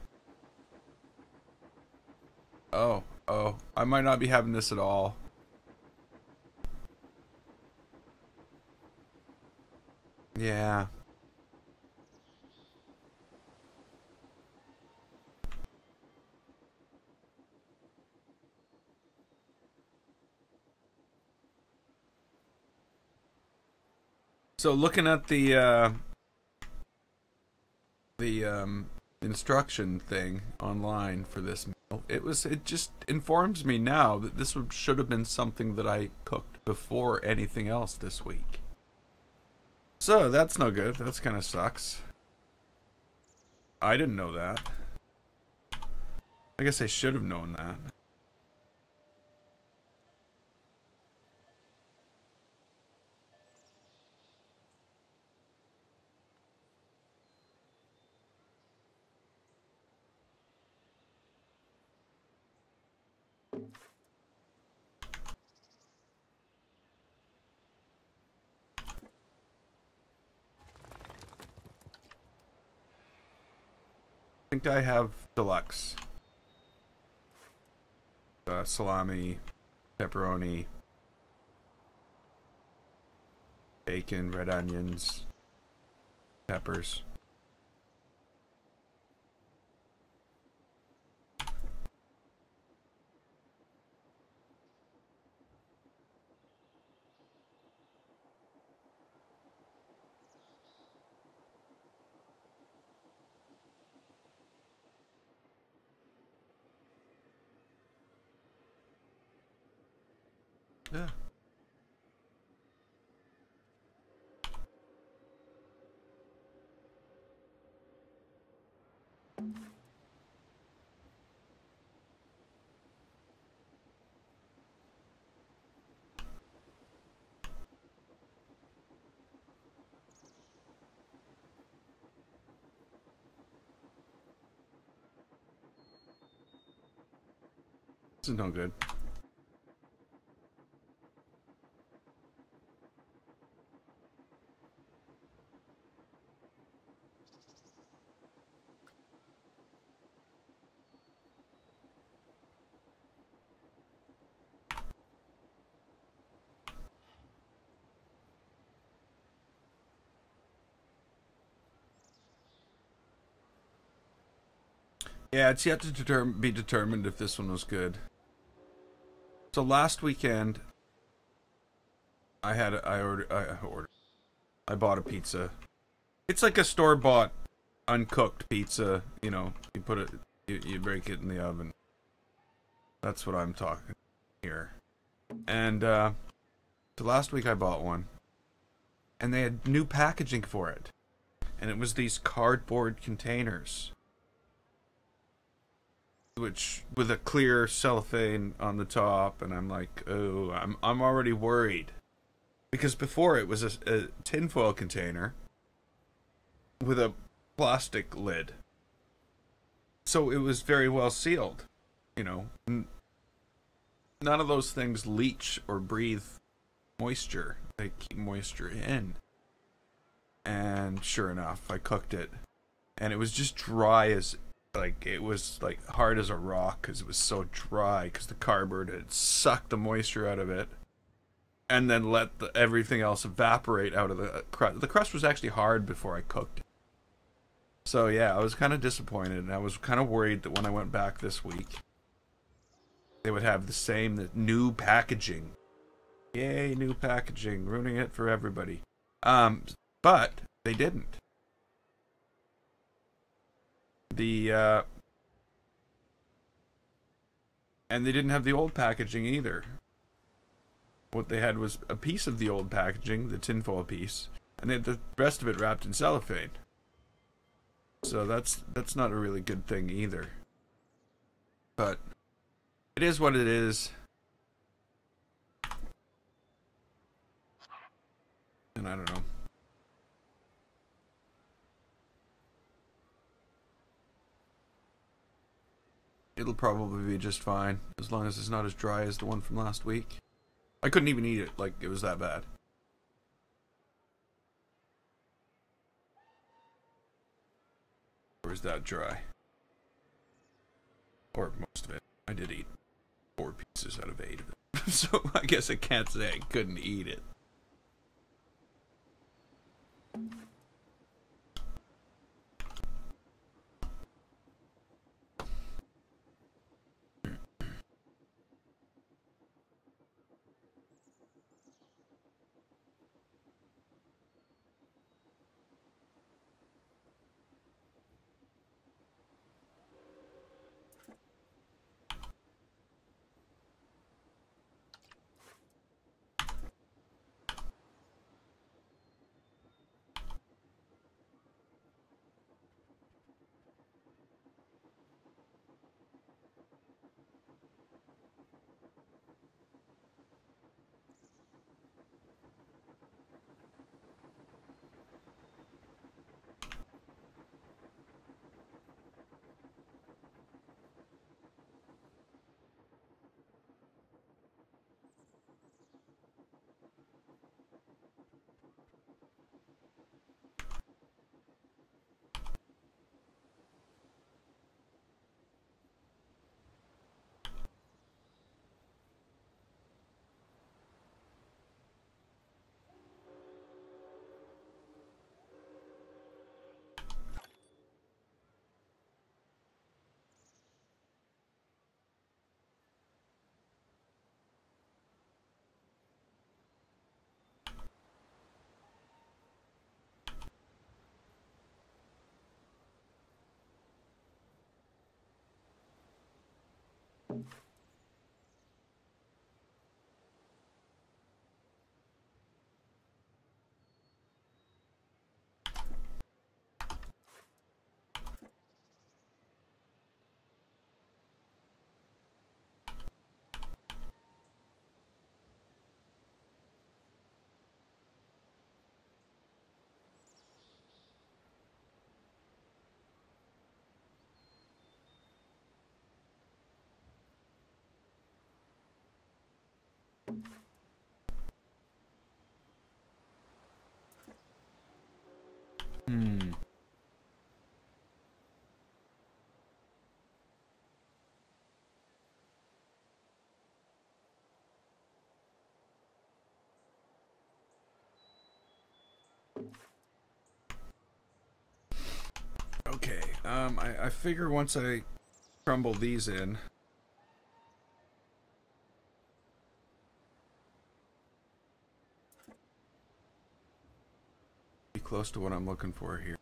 S1: Oh, I might not be having this at all. Yeah. So looking at the instruction thing online for this meal, it just informs me now that should have been something that I cooked before anything else this week. So that's no good. That's kind of sucks. I didn't know that. I guess I should have known that. I think I have deluxe. Salami, pepperoni, bacon, red onions, peppers. Yeah. This is no good. Yeah, it's yet to be determined if this one was good. So last weekend, I bought a pizza. It's like a store-bought, uncooked pizza. You know, you put it, you break it in the oven. That's what I'm talking here. And so last week I bought one, and they had new packaging for it, and it was these cardboard containers, which with a clear cellophane on the top, and I'm like, oh, I'm already worried, because before it was a tinfoil container with a plastic lid, so it was very well sealed. You know, none of those things leach or breathe moisture. They keep moisture in. And sure enough, I cooked it, and it was just dry as, like, it was like hard as a rock because it was so dry because the cardboard had sucked the moisture out of it, and then let everything else evaporate out of the crust. The crust was actually hard before I cooked it. So yeah, I was kind of disappointed, and I was kind of worried that when I went back this week, they would have the new packaging. Yay, new packaging, ruining it for everybody. But they didn't. And they didn't have the old packaging either. What they had was a piece of the old packaging, the tinfoil piece, and they had the rest of it wrapped in cellophane. So that's not a really good thing either. But it is what it is. And I don't know. It'll probably be just fine, as long as it's not as dry as the one from last week. I couldn't even eat it, like, it was that bad. Or is that dry? Or most of it. I did eat 4 pieces out of 8 of it. So I guess I can't say I couldn't eat it. Hmm. Okay, I figure once I crumble these in. Be close to what I'm looking for here.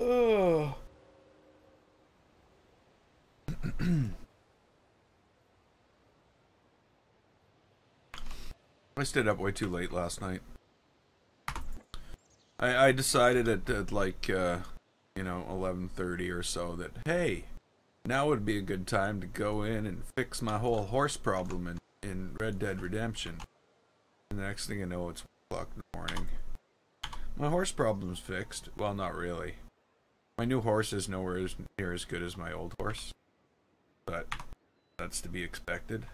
S1: Oh. I stayed up way too late last night. I decided at like, 11:30 or so that, hey, now would be a good time to go in and fix my whole horse problem in Red Dead Redemption. And the next thing I know, it's 1 o'clock in the morning. My horse problem's fixed. Well, not really. My new horse is nowhere near as good as my old horse. But that's to be expected.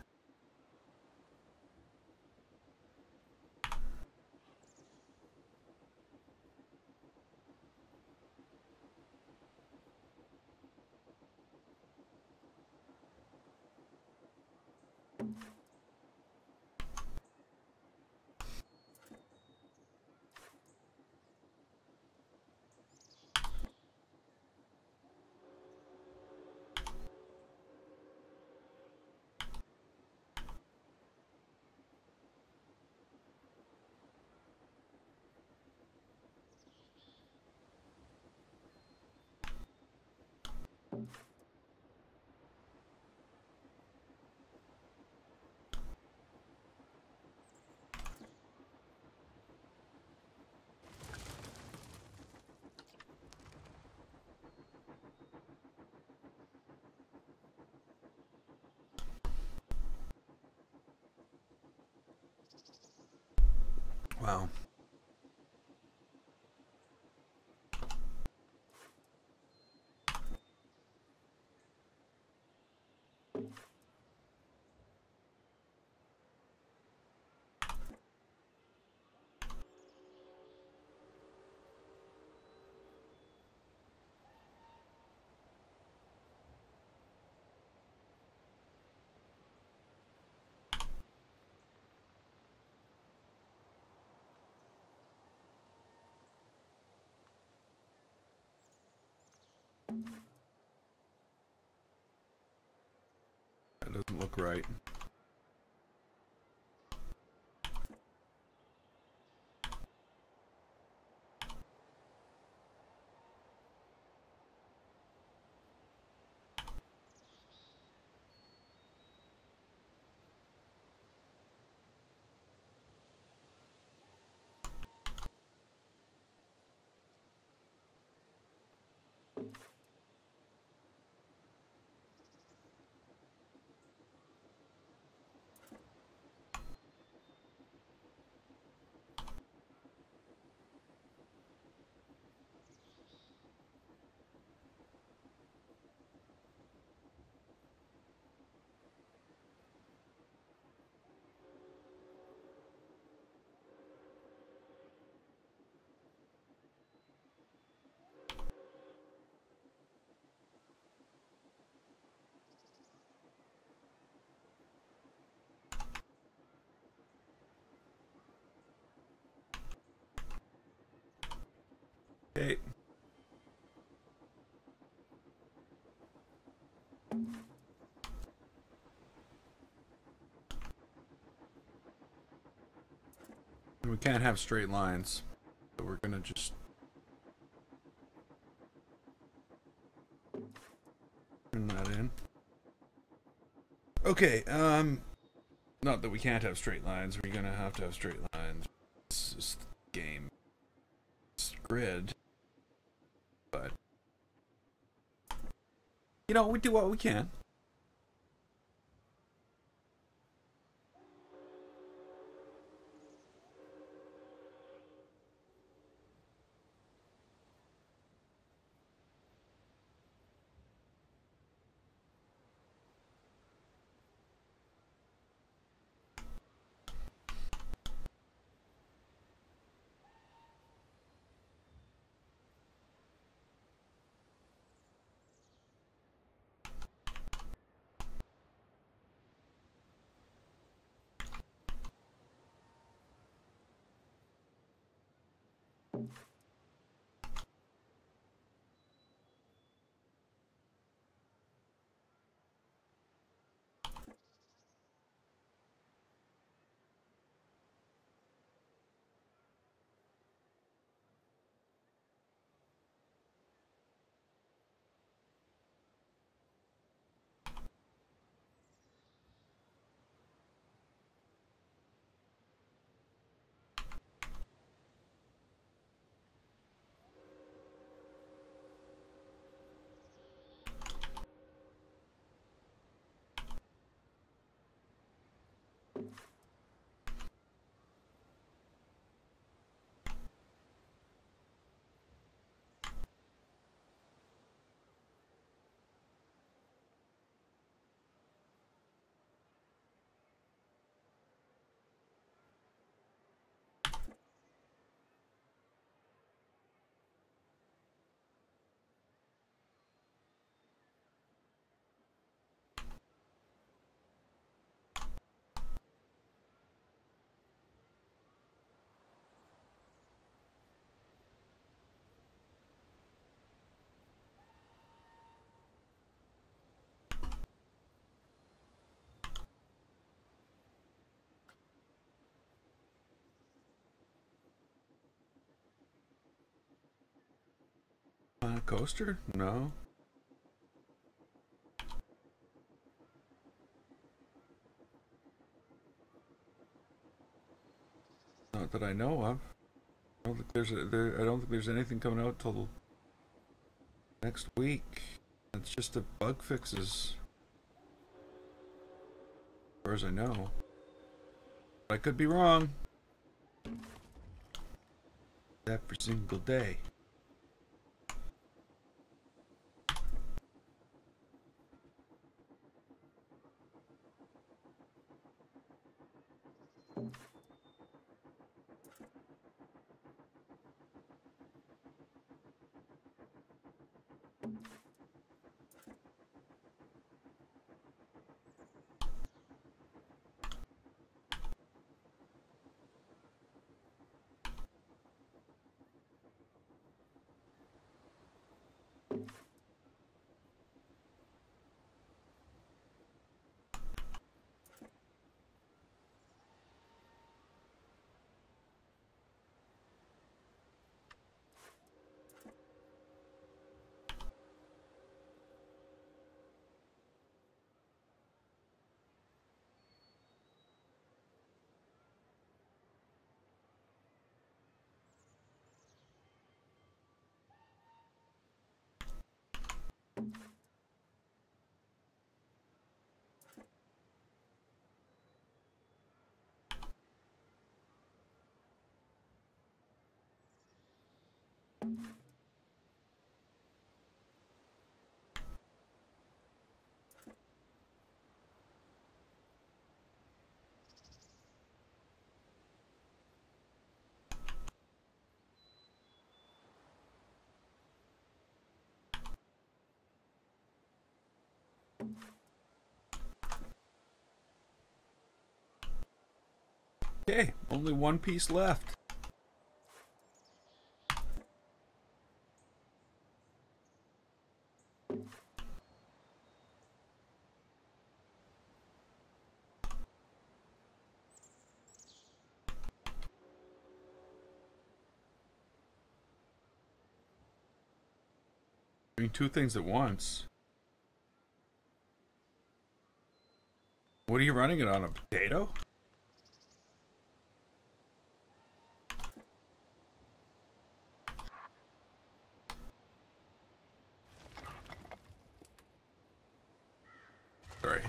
S1: Wow. That doesn't look right. Okay. We can't have straight lines, so we're gonna just turn that in. Okay, not that we can't have straight lines, we're gonna have to have straight lines. It's just game. It's grid. But, you know, we do what we can. Coaster? No. Not that I know of. I don't think I don't think there's anything coming out till next week. It's just the bug fixes, as far as I know. I could be wrong. Every single day. Okay, only one piece left. doing two things at once. What are you running it on, a potato? Sorry.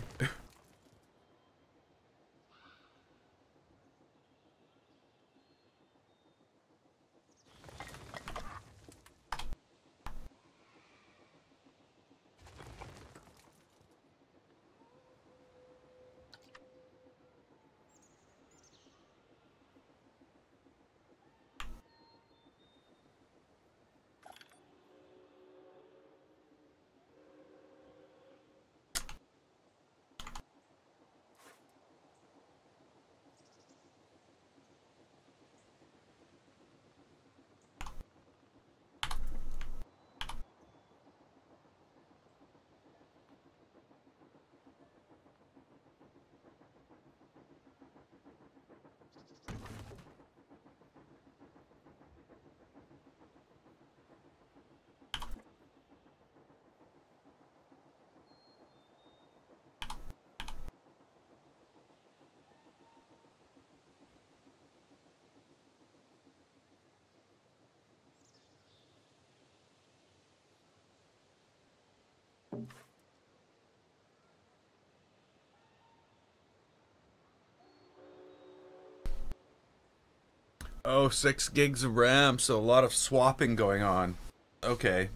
S1: Oh, 6 gigs of RAM, so a lot of swapping going on. Okay.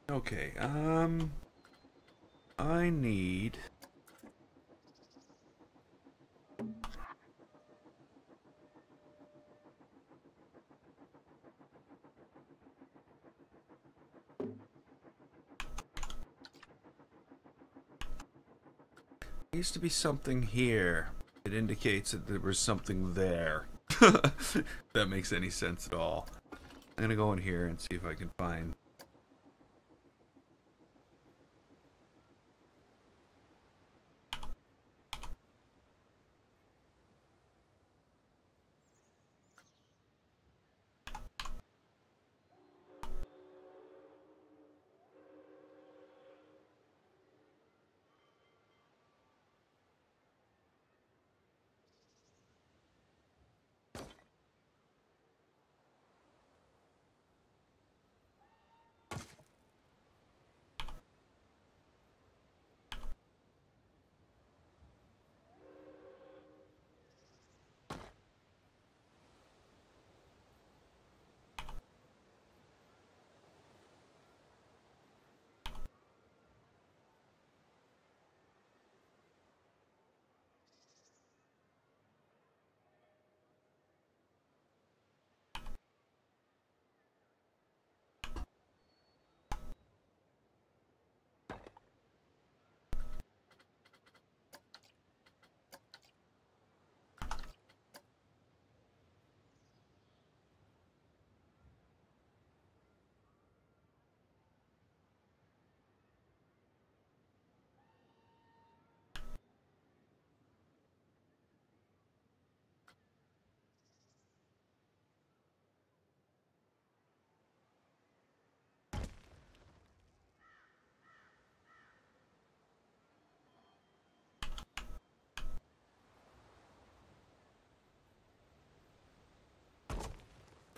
S1: Okay, I need... There used to be something here. It indicates that there was something there. If that makes any sense at all. I'm gonna go in here and see if I can find...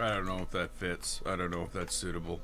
S1: I don't know if that fits. I don't know if that's suitable.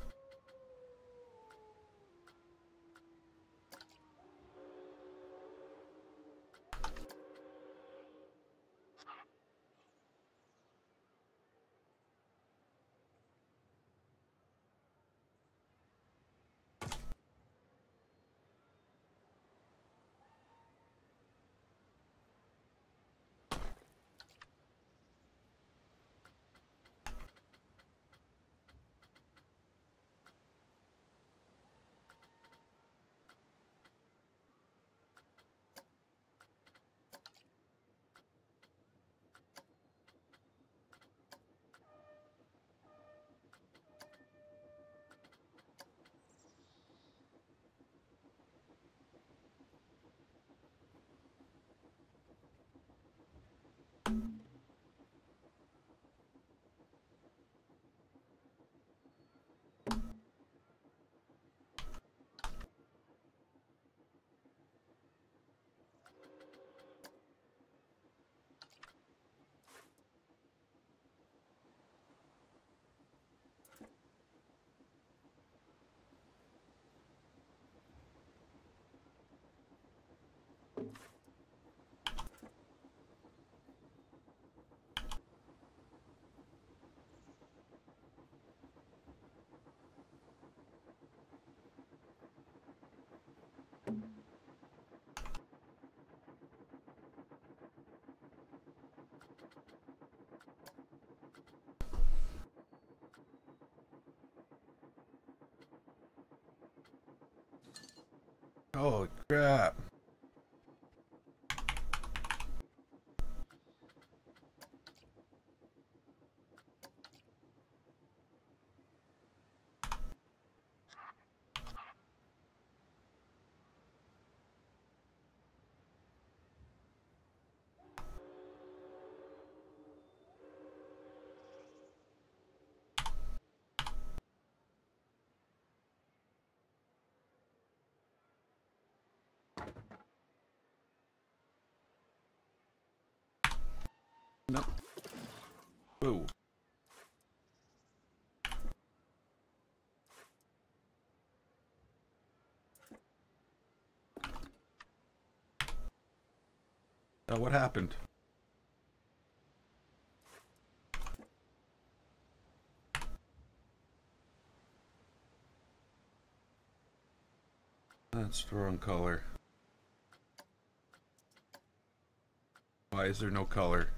S1: Oh crap. No. Ooh. What happened? That's the wrong color. Why is there no color?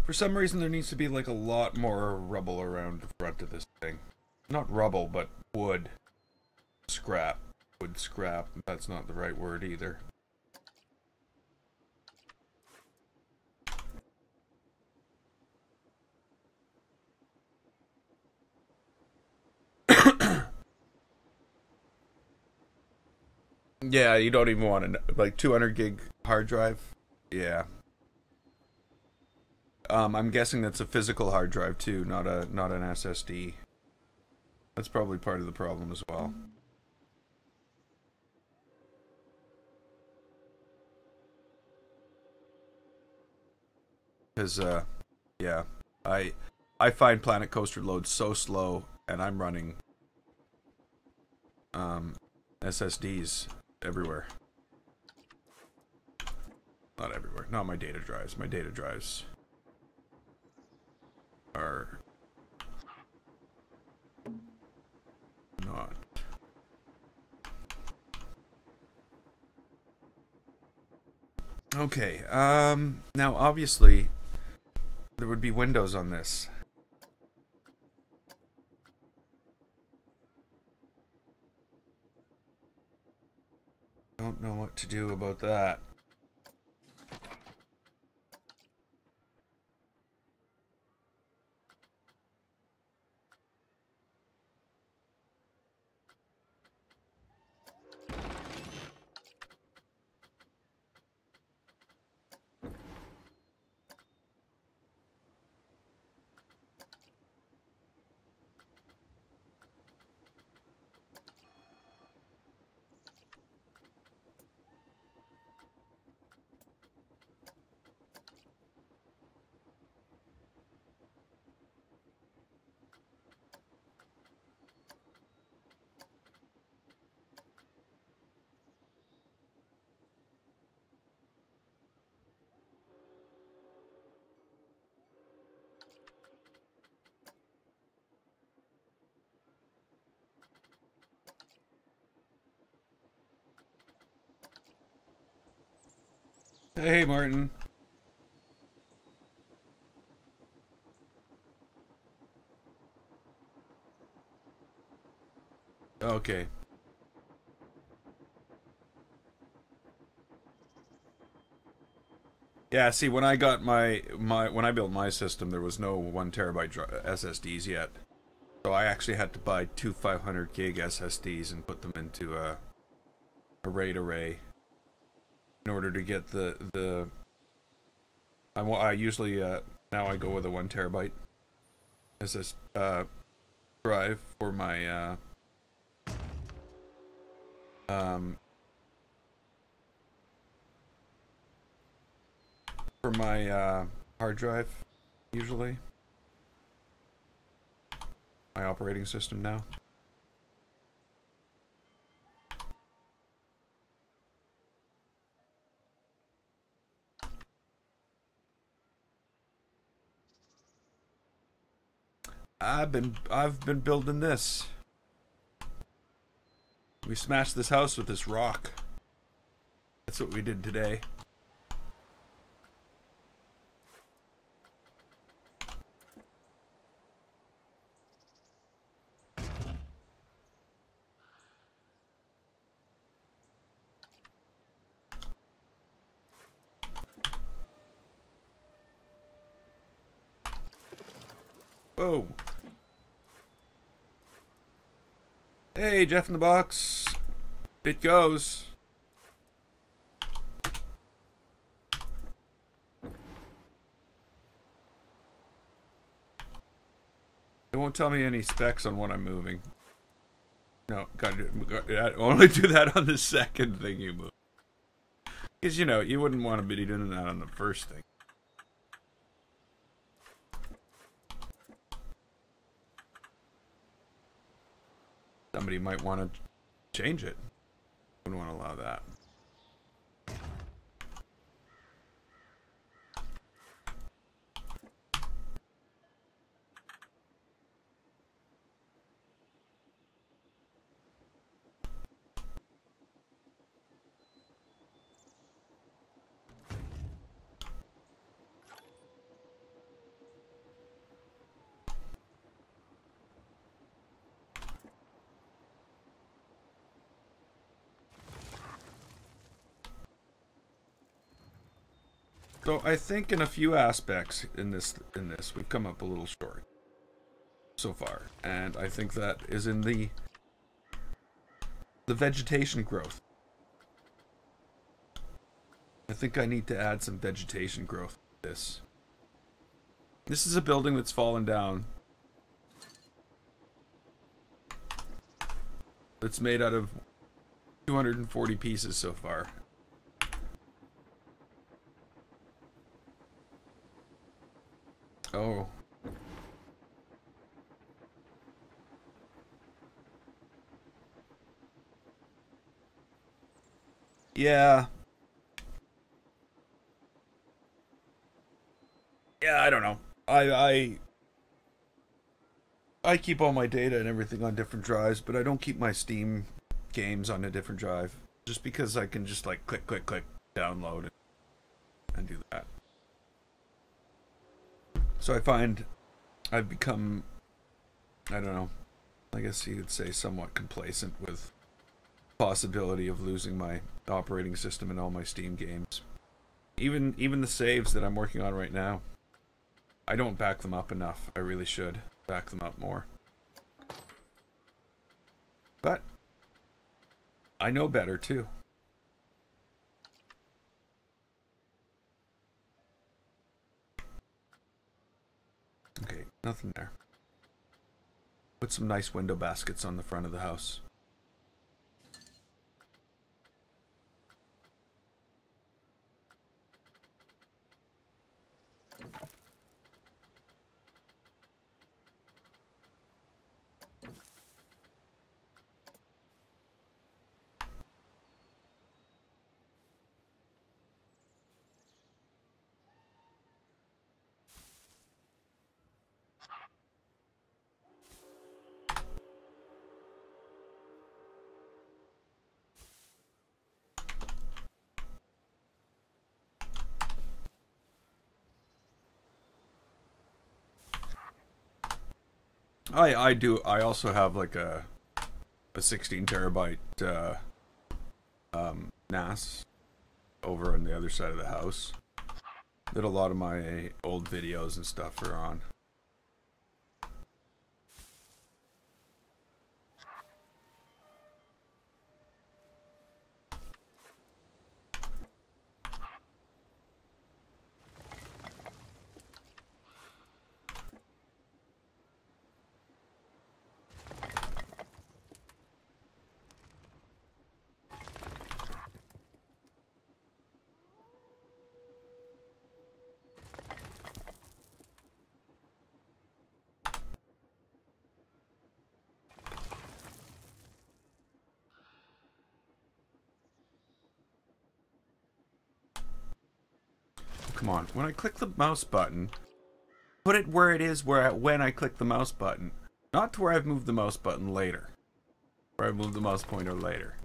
S1: For some reason, there needs to be like a lot more rubble around the front of this thing. Not rubble, but wood. Scrap. Wood scrap. That's not the right word either. Yeah, you don't even want to, like, 200 gig hard drive. Yeah. I'm guessing that's a physical hard drive too, not an SSD. That's probably part of the problem as well. Because yeah, I find Planet Coaster loads so slow, and I'm running SSDs everywhere. Not everywhere. Not my data drives. My data drives are not. Okay. Now obviously there would be windows on this. Don't know what to do about that. Hey, Martin. Okay. Yeah, see, when I got when I built my system, there was no 1 terabyte SSDs yet. So I actually had to buy two 500 gig SSDs and put them into a RAID array in order to get the I usually now I go with a 1 terabyte SS drive for my hard drive, usually. My operating system now. I've been building this. We smashed this house with this rock. That's what we did today. Whoa. Hey, Jeff in the box. It goes. It won't tell me any specs on what I'm moving. No, gotta only do that on the second thing you move. Because, you know, you wouldn't want to be doing that on the first thing. Somebody might want to change it. Wouldn't want to allow that. So I think in a few aspects in this we've come up a little short so far, and I think that is in the vegetation growth. I think I need to add some vegetation growth to this. This is a building that's fallen down. It's made out of 240 pieces so far. Oh. Yeah. Yeah, I don't know. I keep all my data and everything on different drives, but I don't keep my Steam games on a different drive. Just because I can just like click, click, click, download it and do that. So I find I've become, I don't know, I guess you could say somewhat complacent with possibility of losing my operating system and all my Steam games. Even the saves that I'm working on right now, I don't back them up enough. I really should back them up more. But I know better too. Okay, nothing there. Put some nice window baskets on the front of the house. I also have like a 16 terabyte NAS over on the other side of the house that a lot of my old videos and stuff are on. come on. When I click the mouse button, put it where it is when I click the mouse button. Not to where I've moved the mouse button later. Where I've moved the mouse pointer later.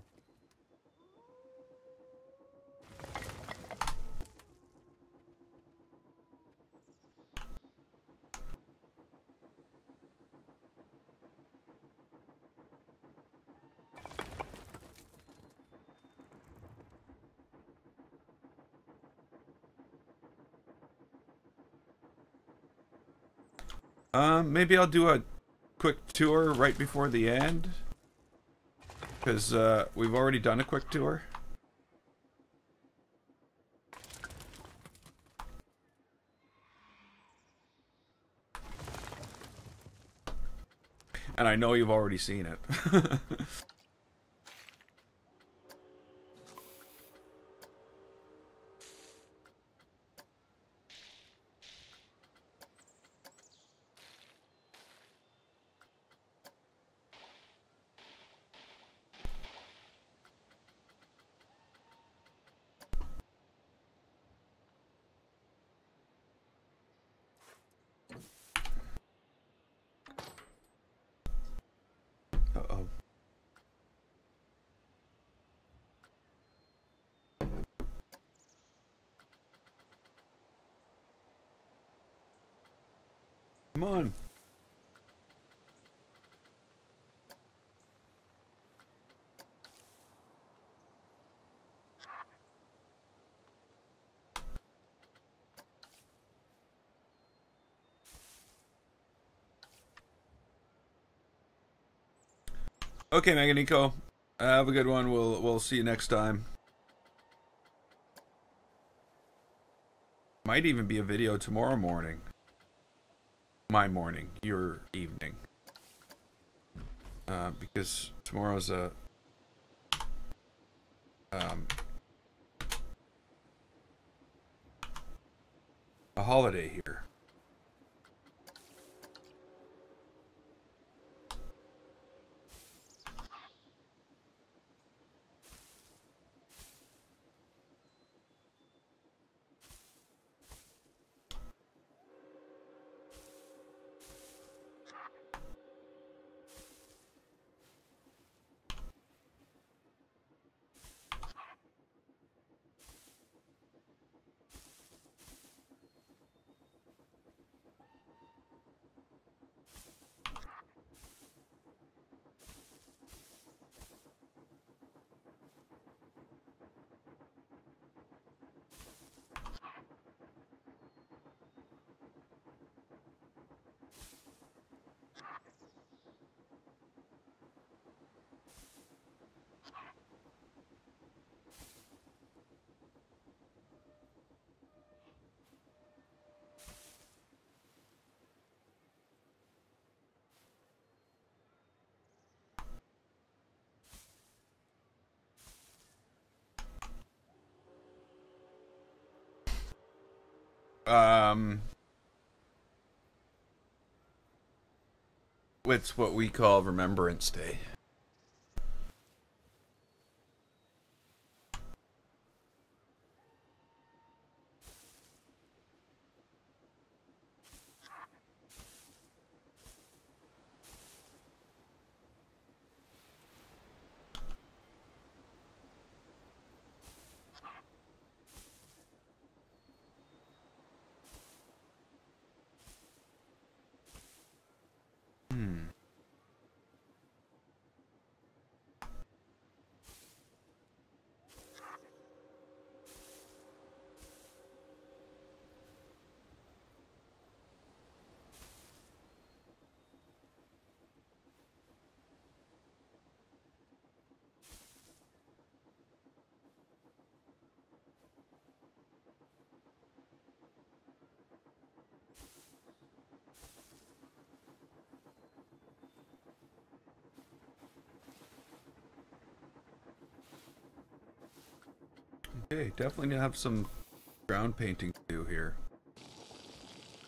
S1: Maybe I'll do a quick tour right before the end. Because, we've already done a quick tour. And I know you've already seen it. Uh-oh. Come on. Okay, Meganico. Have a good one. We'll see you next time. Might even be a video tomorrow morning. My morning, your evening. Because tomorrow's a holiday here. It's what we call Remembrance Day. Okay, definitely need to have some ground painting to do here.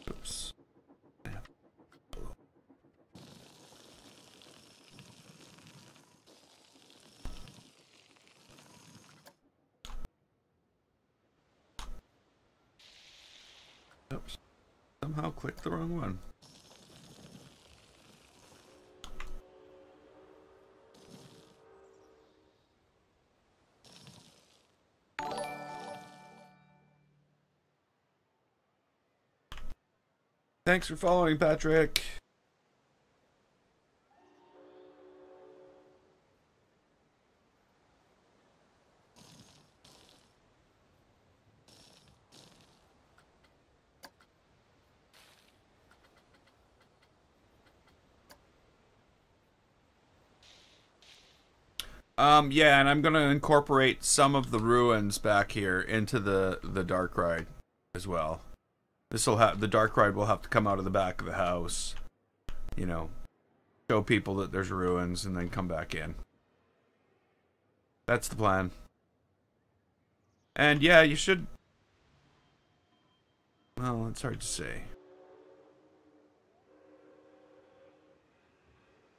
S1: Oops. Oops. Somehow clicked the wrong one. Thanks for following, Patrick. Yeah, and I'm gonna incorporate some of the ruins back here into the dark ride as well. This will have the dark ride will have to come out of the back of the house, you know, show people that there's ruins, and then come back in. That's the plan. And yeah, you should. Well, it's hard to say.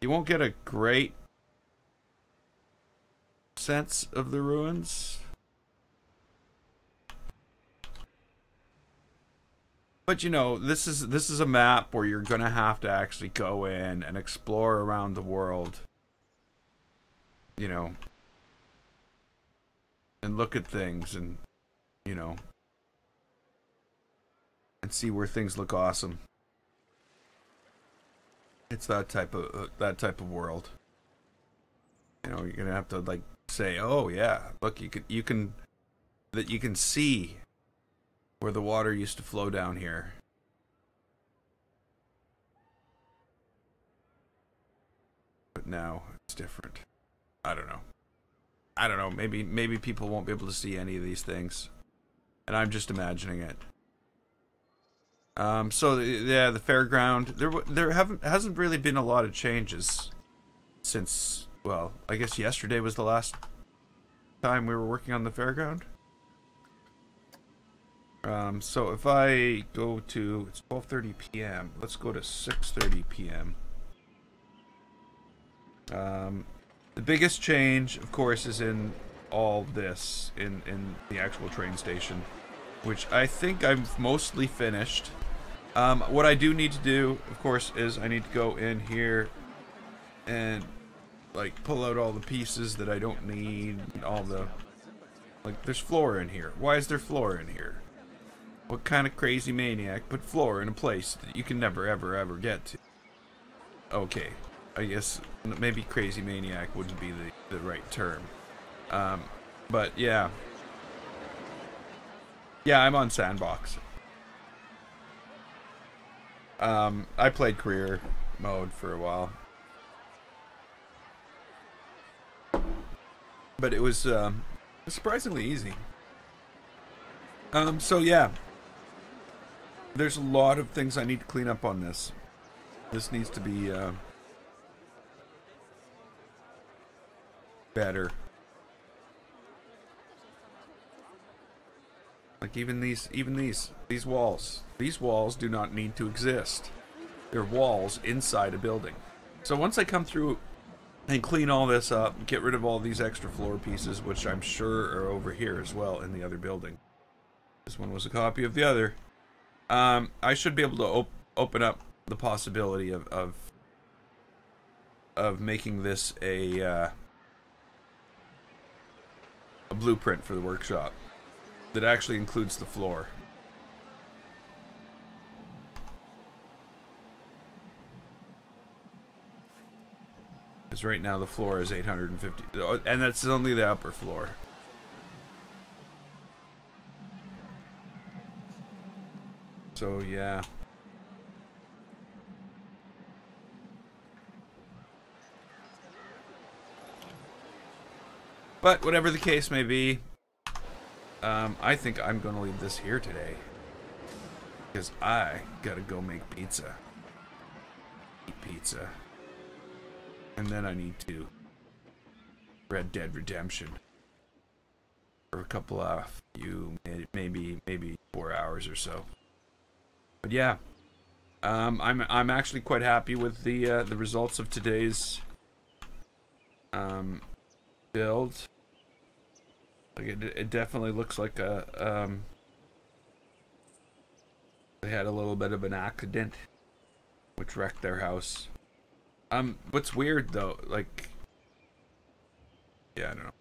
S1: You won't get a great sense of the ruins, but you know, this is a map where you're gonna have to actually go in and explore around the world, you know, and look at things, and you know, and see where things look awesome. It's that type of world. You know, you're gonna have to like say, oh yeah, look, you can see where the water used to flow down here. But now it's different. I don't know. I don't know. Maybe people won't be able to see any of these things, and I'm just imagining it. So yeah, the fairground. There hasn't really been a lot of changes since. Well, I guess yesterday was the last time we were working on the fairground. So if I go to, it's 12:30 p.m. Let's go to 6:30 p.m. The biggest change, of course, is in all this, in the actual train station, which I think I've mostly finished. What I do need to do, of course, is I need to go in here and like pull out all the pieces that I don't need, all the, like, there's floor in here. Why is there floor in here? What kind of crazy maniac put floor in a place that you can never ever get to? Okay, I guess maybe crazy maniac wouldn't be the right term. But yeah. Yeah, I'm on Sandbox. I played career mode for a while. But it was surprisingly easy. So yeah. There's a lot of things I need to clean up on this. This needs to be better. Like even these walls. These walls do not need to exist. They're walls inside a building. So once I come through and clean all this up, get rid of all these extra floor pieces, which I'm sure are over here as well in the other building. This one was a copy of the other. I should be able to open up the possibility of making this a blueprint for the workshop that actually includes the floor. Because right now the floor is 850, and that's only the upper floor. So yeah. But whatever the case may be, I think I'm gonna leave this here today, because I gotta go make pizza. Eat pizza. And then I need to Red Dead Redemption for a couple of maybe 4 hours or so. But yeah, I'm actually quite happy with the results of today's build. Like it definitely looks like a They had a little bit of an accident, which wrecked their house. What's weird though, like, yeah, I don't know.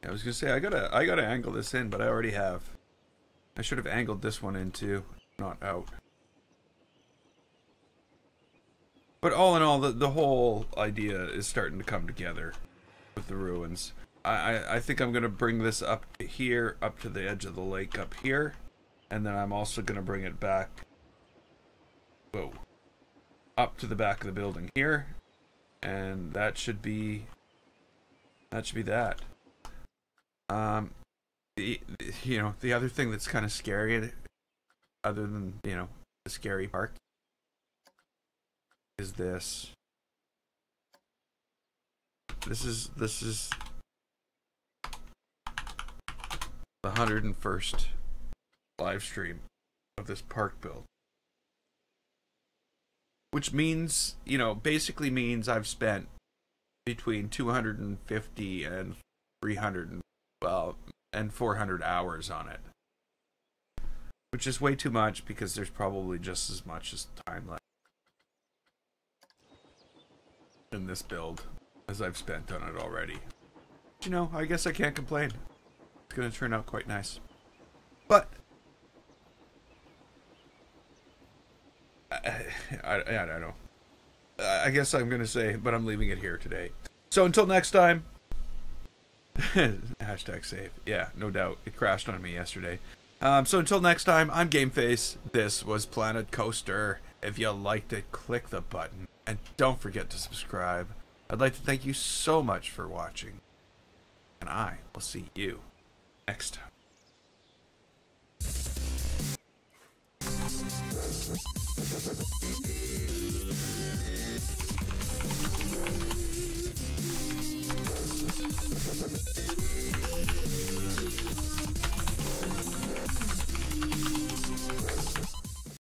S1: I was gonna say I gotta angle this in, but I already have. I should have angled this one in too, not out. But all in all, the whole idea is starting to come together with the ruins. I think I'm gonna bring this up to here, up to the edge of the lake up here, and then I'm also gonna bring it back. Whoa. Up to the back of the building here, and that should be that. The other thing that's kind of scary, other than the scary part, is this. This is the 101st live stream of this park build. Which means, basically means I've spent between 250 and 300, and 400 hours on it. Which is way too much because there's probably just as much as time left in this build as I've spent on it already. But, I guess I can't complain. It's going to turn out quite nice. But I don't know. I guess I'm going to say, but I'm leaving it here today. So until next time. Hashtag save. Yeah, no doubt. It crashed on me yesterday. So until next time, I'm GameFace. This was Planet Coaster. If you liked it, click the button. And don't forget to subscribe. I'd like to thank you so much for watching. And I will see you next time.